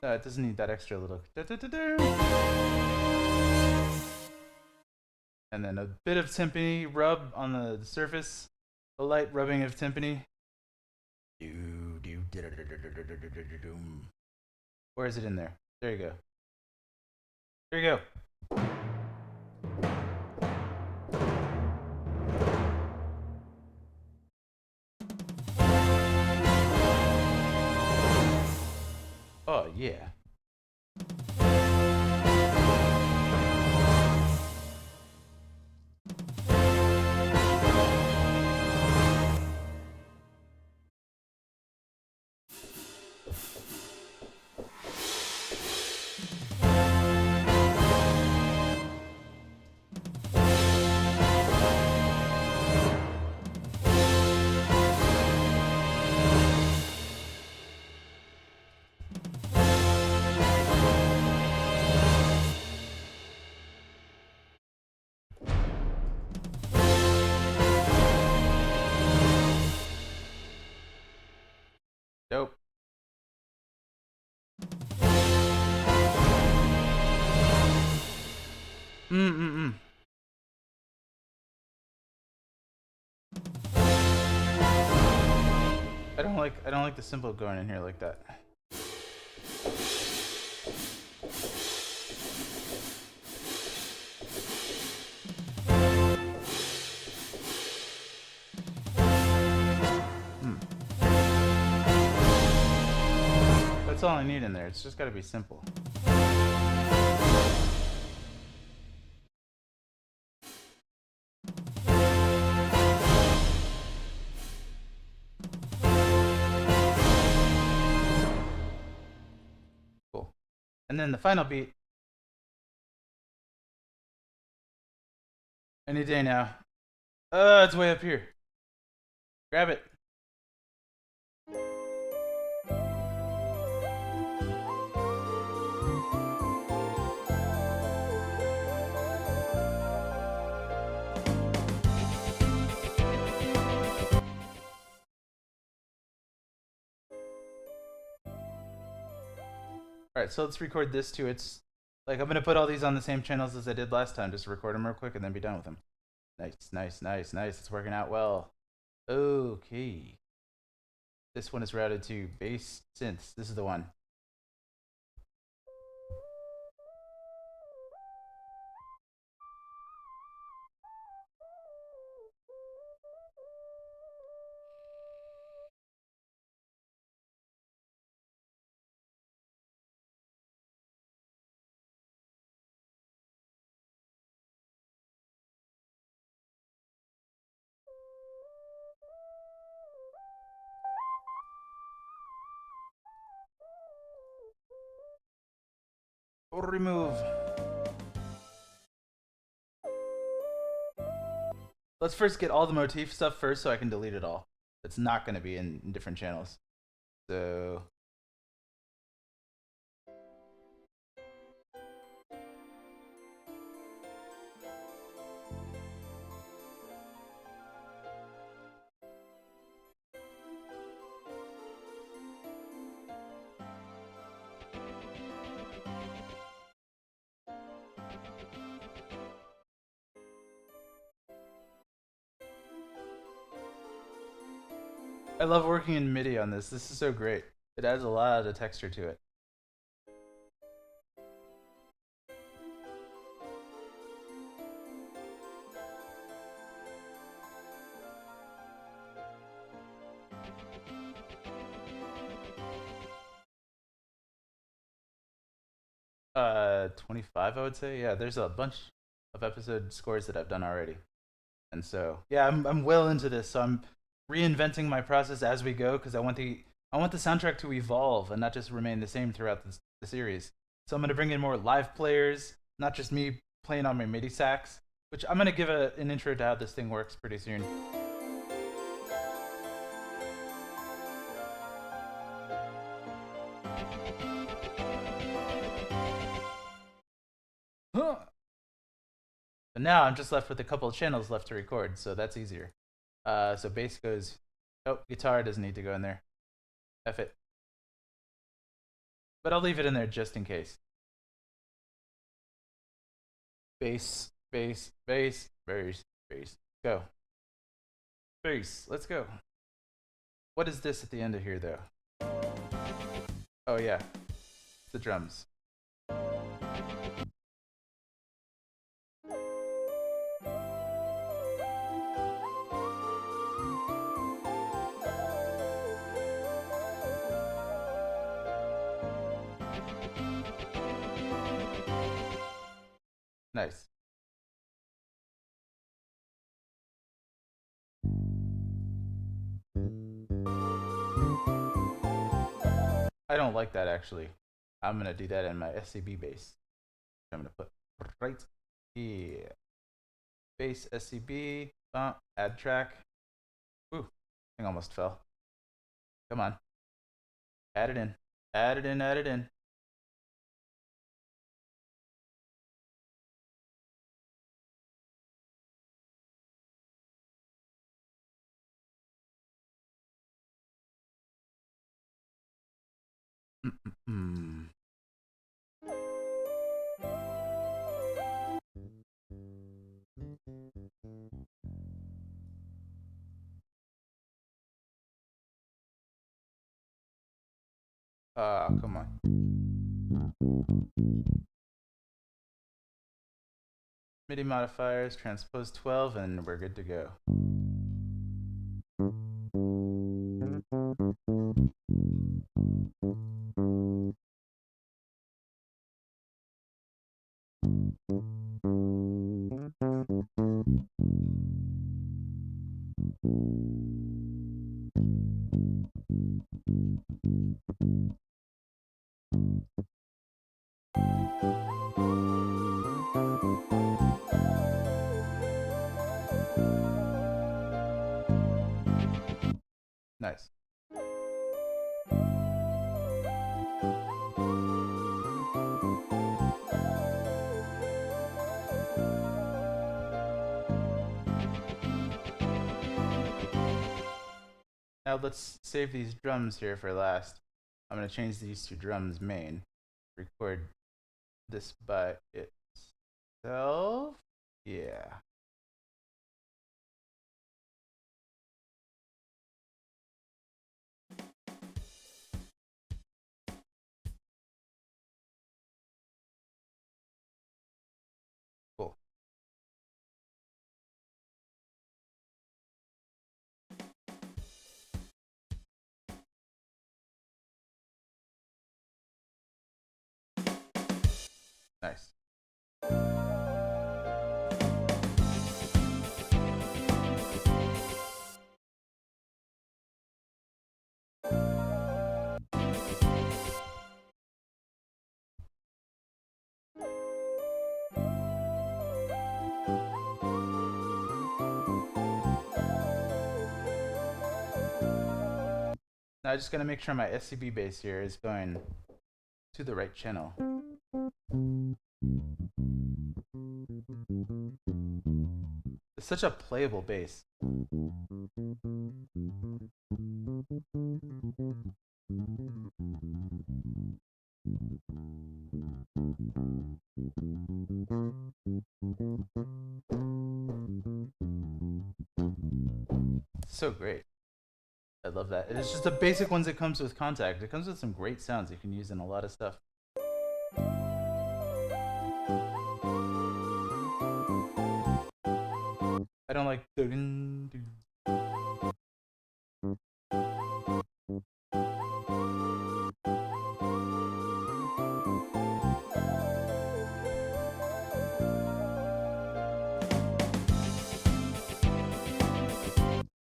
It doesn't need that extra little. And then a bit of timpani rub on the surface. A light rubbing of timpani. Where is it in there? There you go. There you go. Oh, yeah. Dope. Mm-mm-mm. I don't like the cymbal going in here like that. Hmm. That's all I need in there. It's just got to be simple. Cool. And then the final beat. Any day now. It's way up here. Grab it. All right, so let's record this too. It's like I'm gonna put all these on the same channels as I did last time. Just record them real quick and then be done with them. Nice, nice, nice, nice. It's working out well. Okay. This one is routed to bass synths. This is the one. Remove. Let's first get all the motif stuff first so I can delete it all. It's not going to be in different channels. So I love working in MIDI on this. This is so great. It adds a lot of texture to it. 25, I would say. Yeah, there's a bunch of episode scores that I've done already. And so, yeah, I'm well into this. So I'm reinventing my process as we go because I want the soundtrack to evolve and not just remain the same throughout the series. So I'm gonna bring in more live players, not just me playing on my MIDI sax. Which I'm gonna give an intro to how this thing works pretty soon. Huh. But now I'm just left with a couple of channels left to record, so that's easier. So bass goes. Oh, guitar doesn't need to go in there. F it. But I'll leave it in there just in case. Bass, bass, bass, bass, bass. Go. Bass. Let's go. What is this at the end of here, though? Oh, yeah. The drums. Nice. I don't like that actually. I'm gonna do that in my SCB bass. I'm gonna put right here. Bass SCB. Add track. Ooh, thing almost fell. Come on. Add it in. Add it in. Add it in. Come on. MIDI modifiers, transpose 12, and we're good to go. Nice. Now let's save these drums here for last. I'm going to change these to drums main. Record this by itself. Yeah. Cool. Nice. Now I just gotta make sure my SCB bass here is going to the right channel. It's such a playable bass. So great. I love that. And it's just the basic ones that comes with Contact. It comes with some great sounds you can use in a lot of stuff. I don't like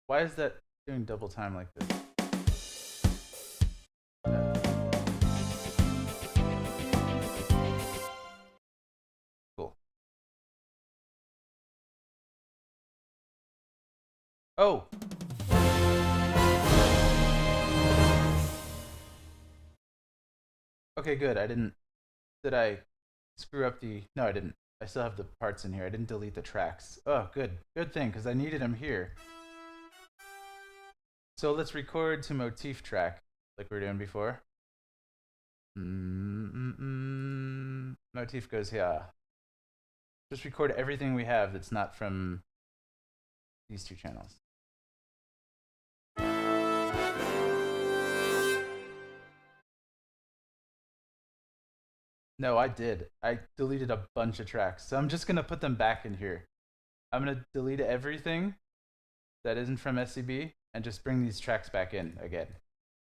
why is that doing double time like this? Cool. Oh! Okay, good. Did I screw up the... No, I didn't. I still have the parts in here. I didn't delete the tracks. Oh, good. Good thing, because I needed them here. So let's record to motif track, like we were doing before. Motif goes here. Just record everything we have that's not from these two channels. No, I did. I deleted a bunch of tracks. So I'm just going to put them back in here. I'm going to delete everything that isn't from SCB and just bring these tracks back in again.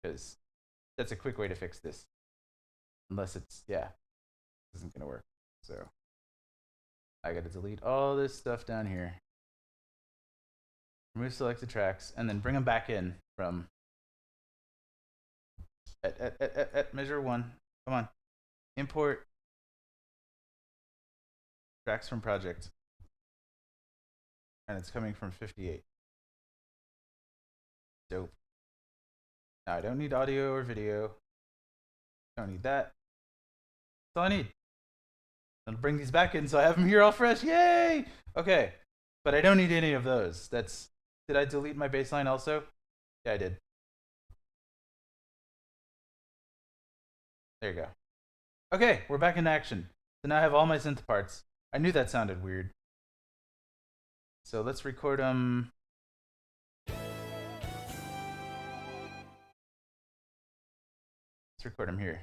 Because that's a quick way to fix this. Unless it's, yeah, this isn't going to work. So I got to delete all this stuff down here. Remove selected tracks and then bring them back in from at measure 1. Come on. Import tracks from project. And it's coming from 58. Dope. Now I don't need audio or video. Don't need that. That's all I need. I'll bring these back in so I have them here all fresh. Yay! Okay. But I don't need any of those. That's... Did I delete my baseline also? Yeah, I did. There you go. Okay, we're back in action. So now I have all my synth parts. I knew that sounded weird. So let's record them. Let's record them here.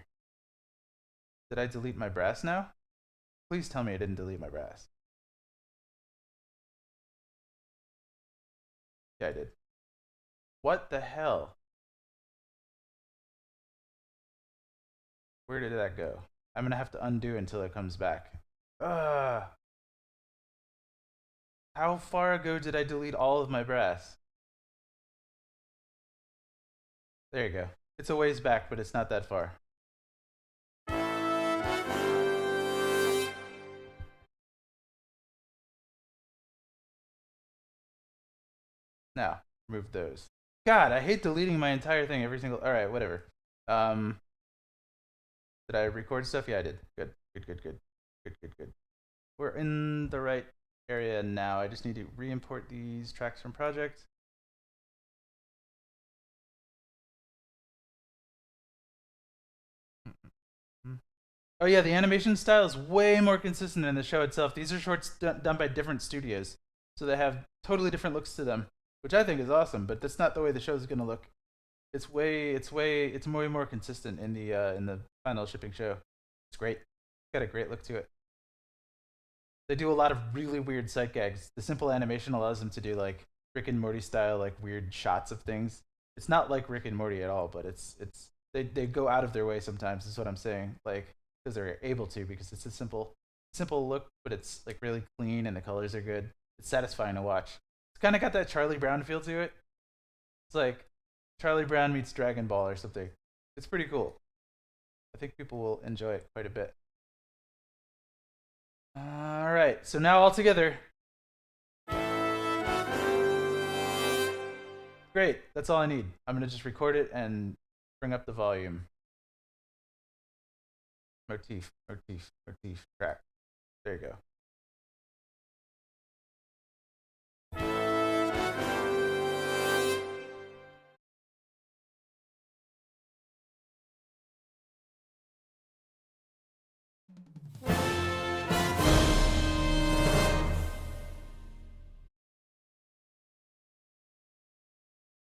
Did I delete my brass now? Please tell me I didn't delete my brass. Yeah, I did. What the hell? Where did that go? I'm gonna have to undo until it comes back. How far ago did I delete all of my brass? There you go. It's a ways back, but it's not that far. Now, remove those. God, I hate deleting my entire thing every single... Alright, whatever. Did I record stuff? Yeah, I did. Good. Good. We're in the right area now. I just need to re-import these tracks from project. Oh yeah, the animation style is way more consistent in the show itself. These are shorts done by different studios, so they have totally different looks to them, which I think is awesome. But that's not the way the show's gonna look. It's way more consistent in the final shipping show. It's great. It's got a great look to it. They do a lot of really weird sight gags. The simple animation allows them to do like Rick and Morty style, like weird shots of things. It's not like Rick and Morty at all, but they go out of their way sometimes. Is what I'm saying. Like because they're able to, because it's a simple look, but it's like really clean and the colors are good. It's satisfying to watch. It's kind of got that Charlie Brown feel to it. It's like Charlie Brown meets Dragon Ball or something. It's pretty cool. I think people will enjoy it quite a bit. All right, so now all together. Great. That's all I need. I'm gonna just record it and bring up the volume. Motif, motif, motif, track. There you go.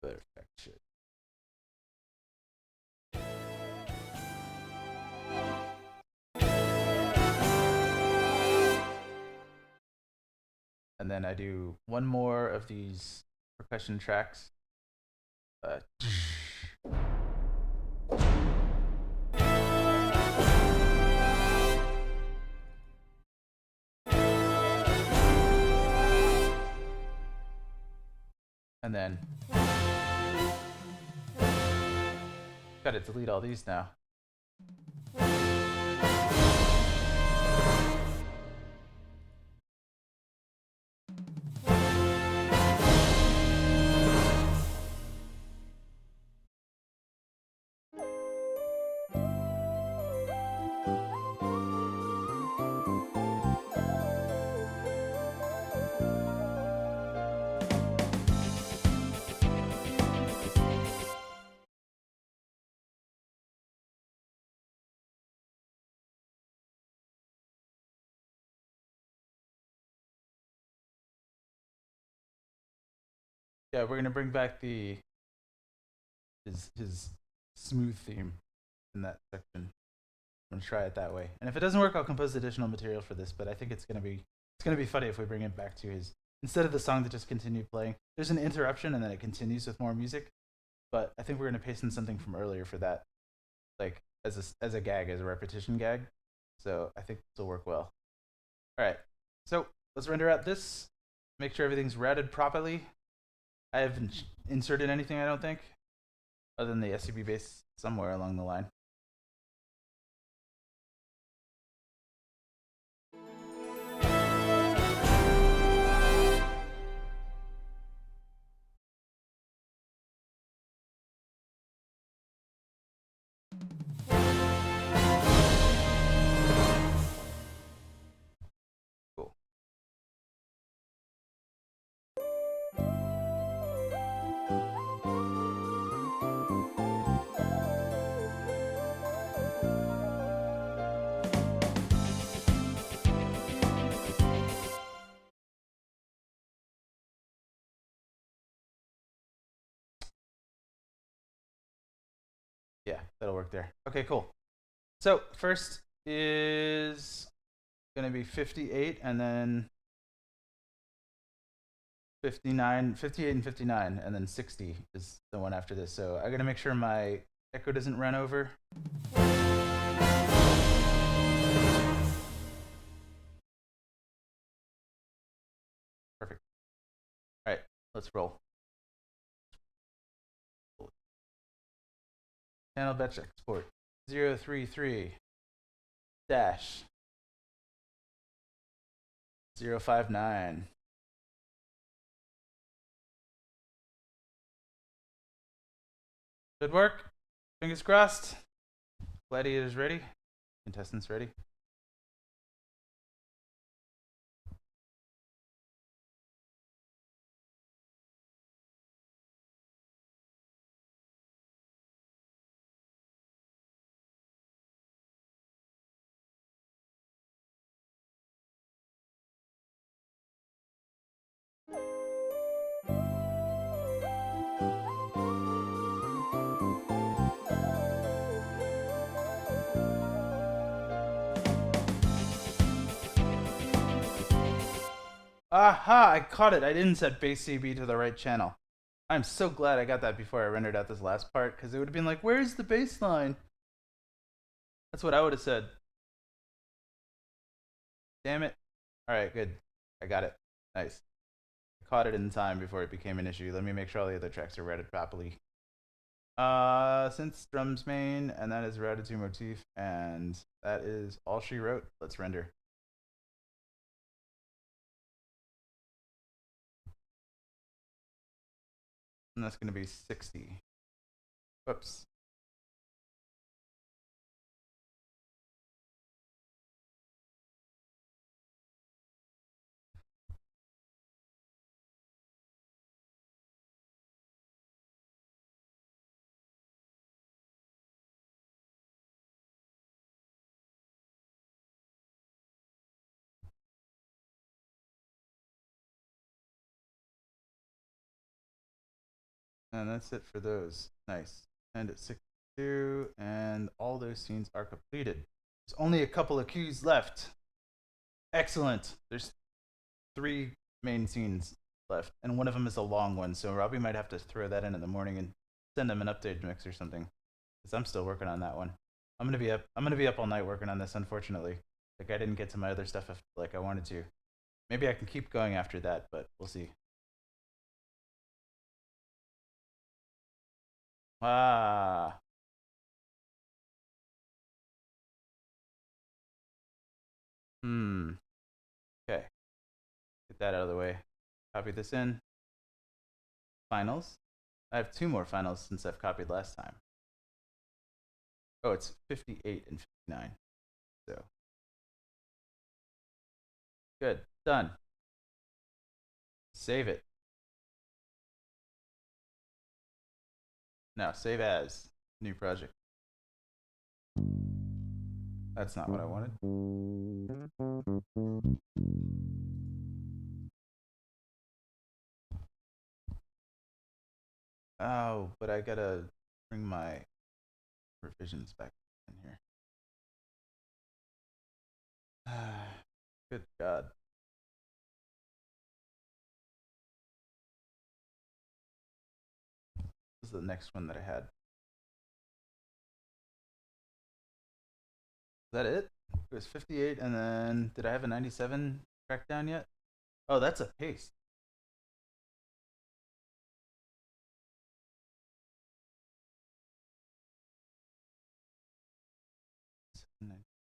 Perfection. And then I do one more of these percussion tracks. And then gotta delete all these now. Yeah, we're gonna bring back the his smooth theme in that section. I'm gonna try it that way. And if it doesn't work, I'll compose additional material for this. But I think it's gonna be funny if we bring it back to his, instead of the song that just continued playing. There's an interruption and then it continues with more music. But I think we're gonna paste in something from earlier for that, like as a gag, as a repetition gag. So I think this will work well. All right. So let's render out this. Make sure everything's routed properly. I haven't inserted anything, I don't think, other than the SCB base somewhere along the line. Cool. Yeah, that'll work there. Okay, cool. So first is gonna be 58 and then 59, 58 and 59, and then 60 is the one after this. So I gotta make sure my echo doesn't run over. Perfect. All right, let's roll. Channel batch export 033 dash 059. Good work. Fingers crossed. Gladiators ready. Contestants ready. Aha! I caught it. I didn't set base CB to the right channel. I'm so glad I got that before I rendered out this last part, because it would have been like, where's the bass line? That's what I would have said. Damn it. Alright, good. I got it. Nice. I caught it in time before it became an issue. Let me make sure all the other tracks are routed properly. Since drums main, and that is routed to motif, and that is all she wrote. Let's render. And that's going to be 60. Whoops. And that's it for those. Nice. And at 62, and all those scenes are completed. There's only a couple of queues left. Excellent. There's 3 main scenes left, and one of them is a long one, so Robbie might have to throw that in the morning and send him an update mix or something, because I'm still working on that one. I'm gonna be up all night working on this, unfortunately. Like, I didn't get to my other stuff like I wanted to. Maybe I can keep going after that, but we'll see. Ah. Okay. Get that out of the way. Copy this in. Finals. I have 2 more finals since I've copied last time. Oh, it's 58 and 59. So. Good. Done. Save it. Now, save as. New project. That's not what I wanted. Oh, but I gotta bring my revisions back in here. Good God. This is the next one that I had. Is that it? It was 58, and then did I have a 97 track down yet? Oh, that's a paste.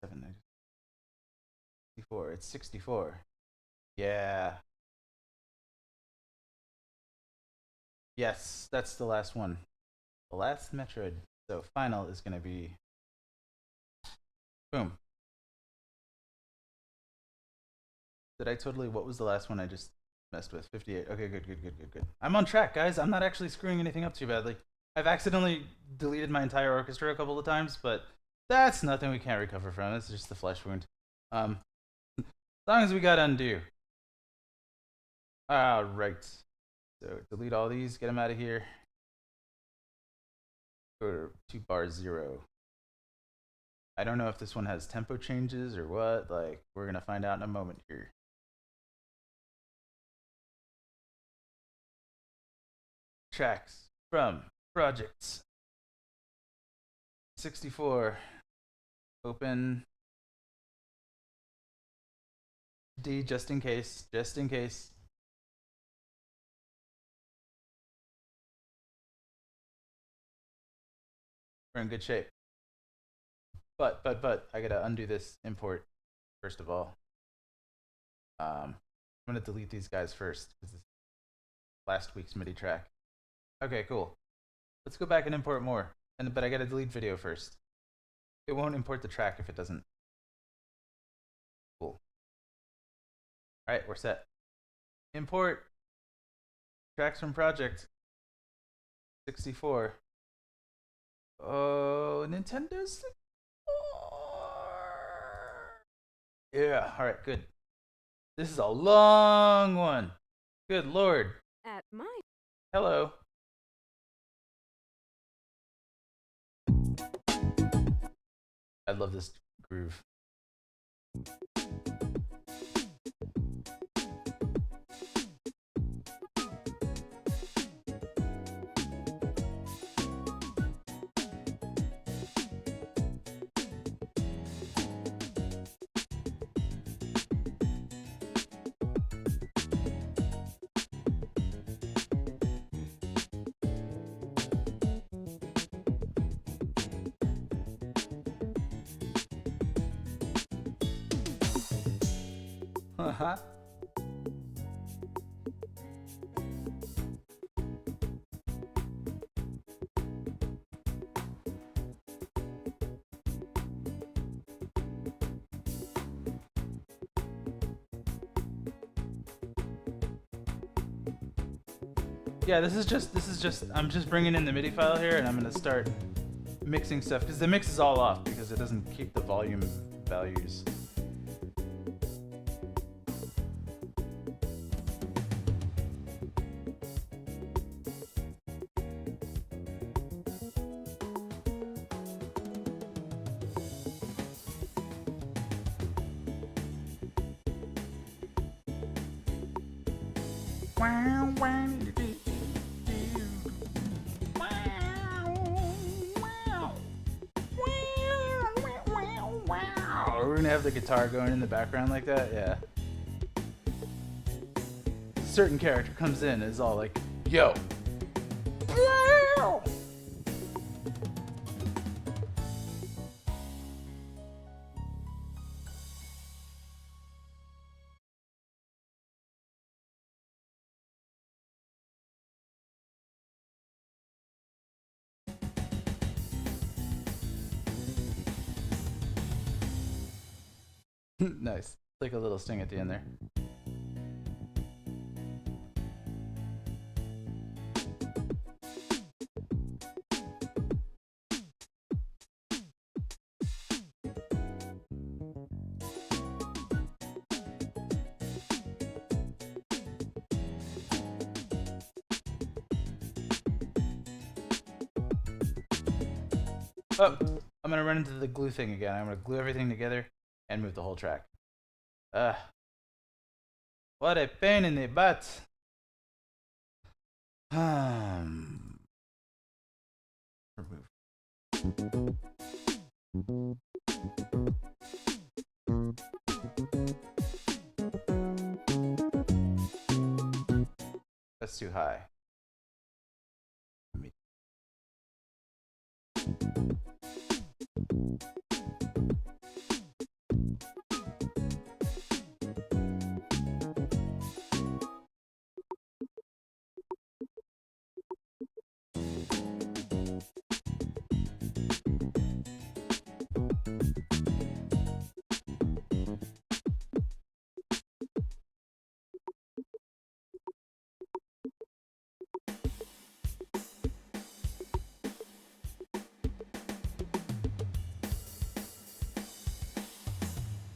Seven, 64. It's 64. Yeah. Yes, that's the last one. The last Metroid. So final is gonna be boom. Did I totally? What was the last one I just messed with? 58. Okay, good. I'm on track, guys. I'm not actually screwing anything up too badly. I've accidentally deleted my entire orchestra a couple of times, but that's nothing we can't recover from. It's just the flesh wound. As long as we got undo. All right. So delete all these. Get them out of here. Go to bar 0. I don't know if this one has tempo changes or what. Like, we're gonna find out in a moment here. Tracks from projects. 64. Open D just in case. We're in good shape. But I gotta undo this import first of all. I'm gonna delete these guys first because this is last week's MIDI track. Okay, cool. Let's go back and import more. But I gotta delete video first. It won't import the track if it doesn't. Cool. All right, we're set. Import tracks from project 64. Oh, Nintendo 64. Yeah, all right, good. This is a long one. Good Lord. At my Hello. I love this groove. Uh-huh. Yeah, this is just I'm just bringing in the MIDI file here, and I'm gonna start mixing stuff because the mix is all off because it doesn't keep the volume values. We're gonna have the guitar going in the background like that, yeah. A certain character comes in and is all like, yo. Nice. Like a little sting at the end there. Oh, I'm gonna run into the glue thing again. I'm gonna glue everything together and move the whole track. What a pain in the butt. Remove. That's too high.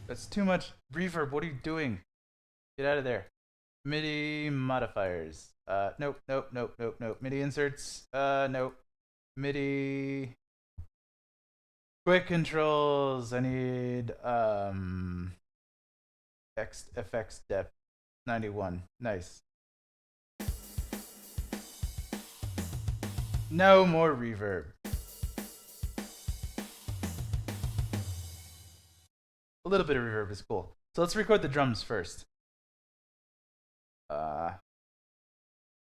That's too much reverb. What are you doing? Get out of there. MIDI modifiers. Nope. MIDI inserts. Nope. MIDI quick controls. I need FX depth 91. Nice. No more reverb. A little bit of reverb is cool. So let's record the drums first.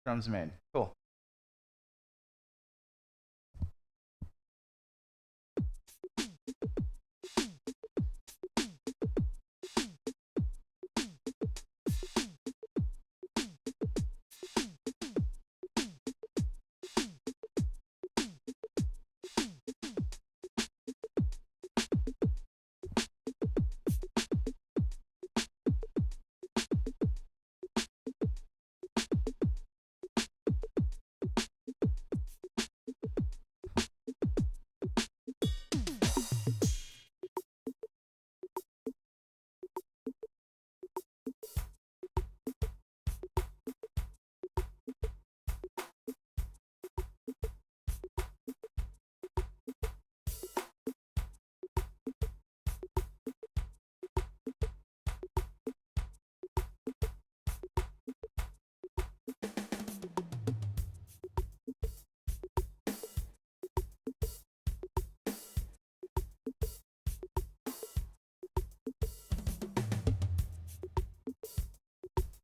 Drums main. Cool.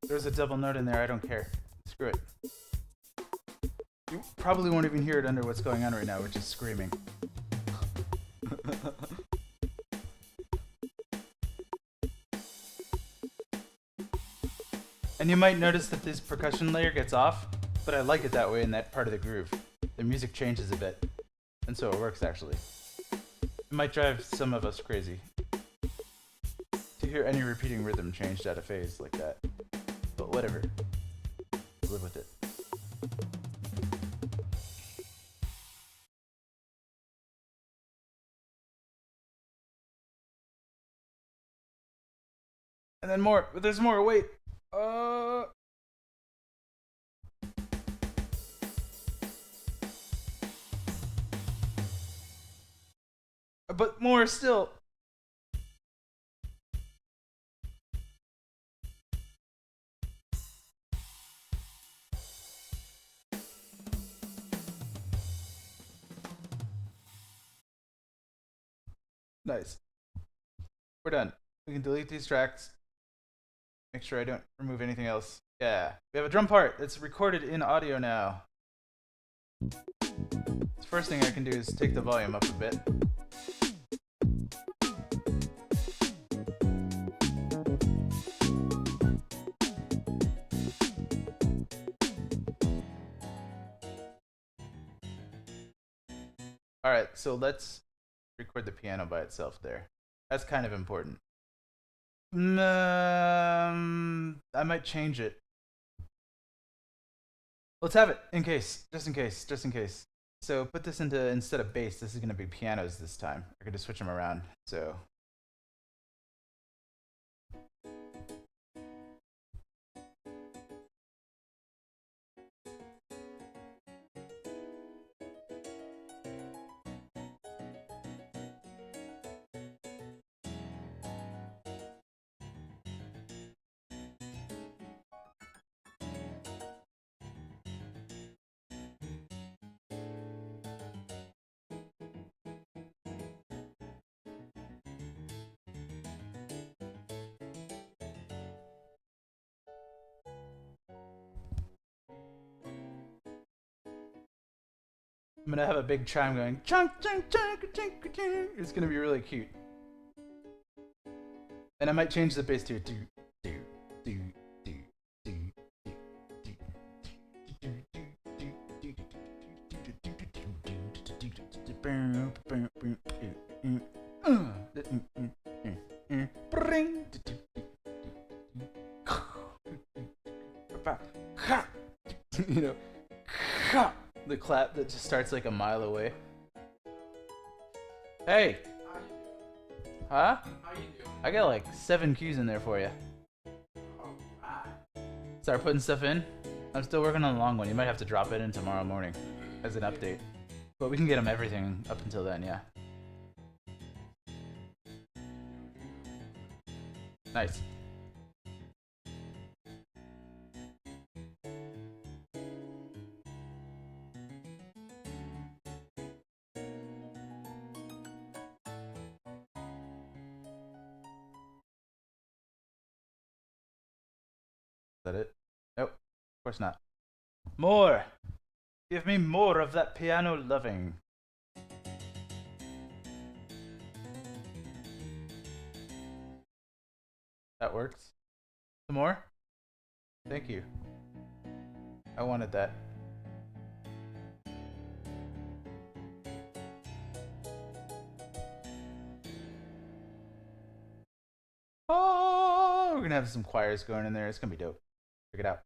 There's a double note in there. I don't care. Screw it. You probably won't even hear it under what's going on right now, which is screaming. And you might notice that this percussion layer gets off, but I like it that way in that part of the groove. The music changes a bit, and so it works actually. It might drive some of us crazy to hear any repeating rhythm changed out of phase like that. But whatever. Live with it. And then more. There's more. Wait. But more still. Nice. We're done. We can delete these tracks. Make sure I don't remove anything else. Yeah. We have a drum part that's recorded in audio now. The first thing I can do is take the volume up a bit. Alright, so let's record the piano by itself there. That's kind of important. I might change it. Let's have it in case, just in case. So put this into, instead of bass, this is going to be pianos this time. I could just switch them around. So I'm gonna have a big chime going. Chunk, chunk, chunk, chunk, chunk. It's gonna be really cute. And I might change the bass to do, do, do, do, do, you know, the clap that just starts like a mile away. Hey. Huh? How you doing? I got like 7 cues in there for you. Start putting stuff in. I'm still working on the long one. You might have to drop it in tomorrow morning as an update. But we can get them everything up until then, yeah. Nice. Is that it? Nope. Of course not. More! Give me more of that piano loving. That works. Some more? Thank you. I wanted that. Oh, we're gonna have some choirs going in there. It's gonna be dope. Check it out.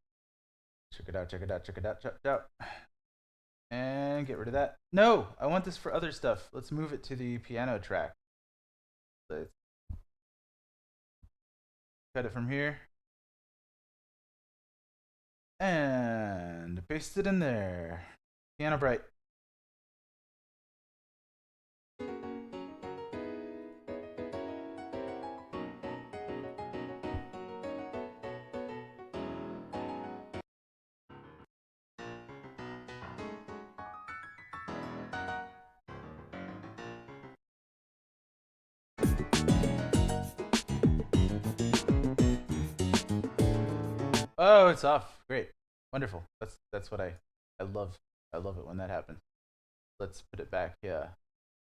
Check it out, check it out, check it out, check it out. And get rid of that. No, I want this for other stuff. Let's move it to the piano track. Let's cut it from here. And paste it in there. Piano bright. Oh, it's off. Great. Wonderful. That's what I love. I love it when that happens. Let's put it back. Yeah.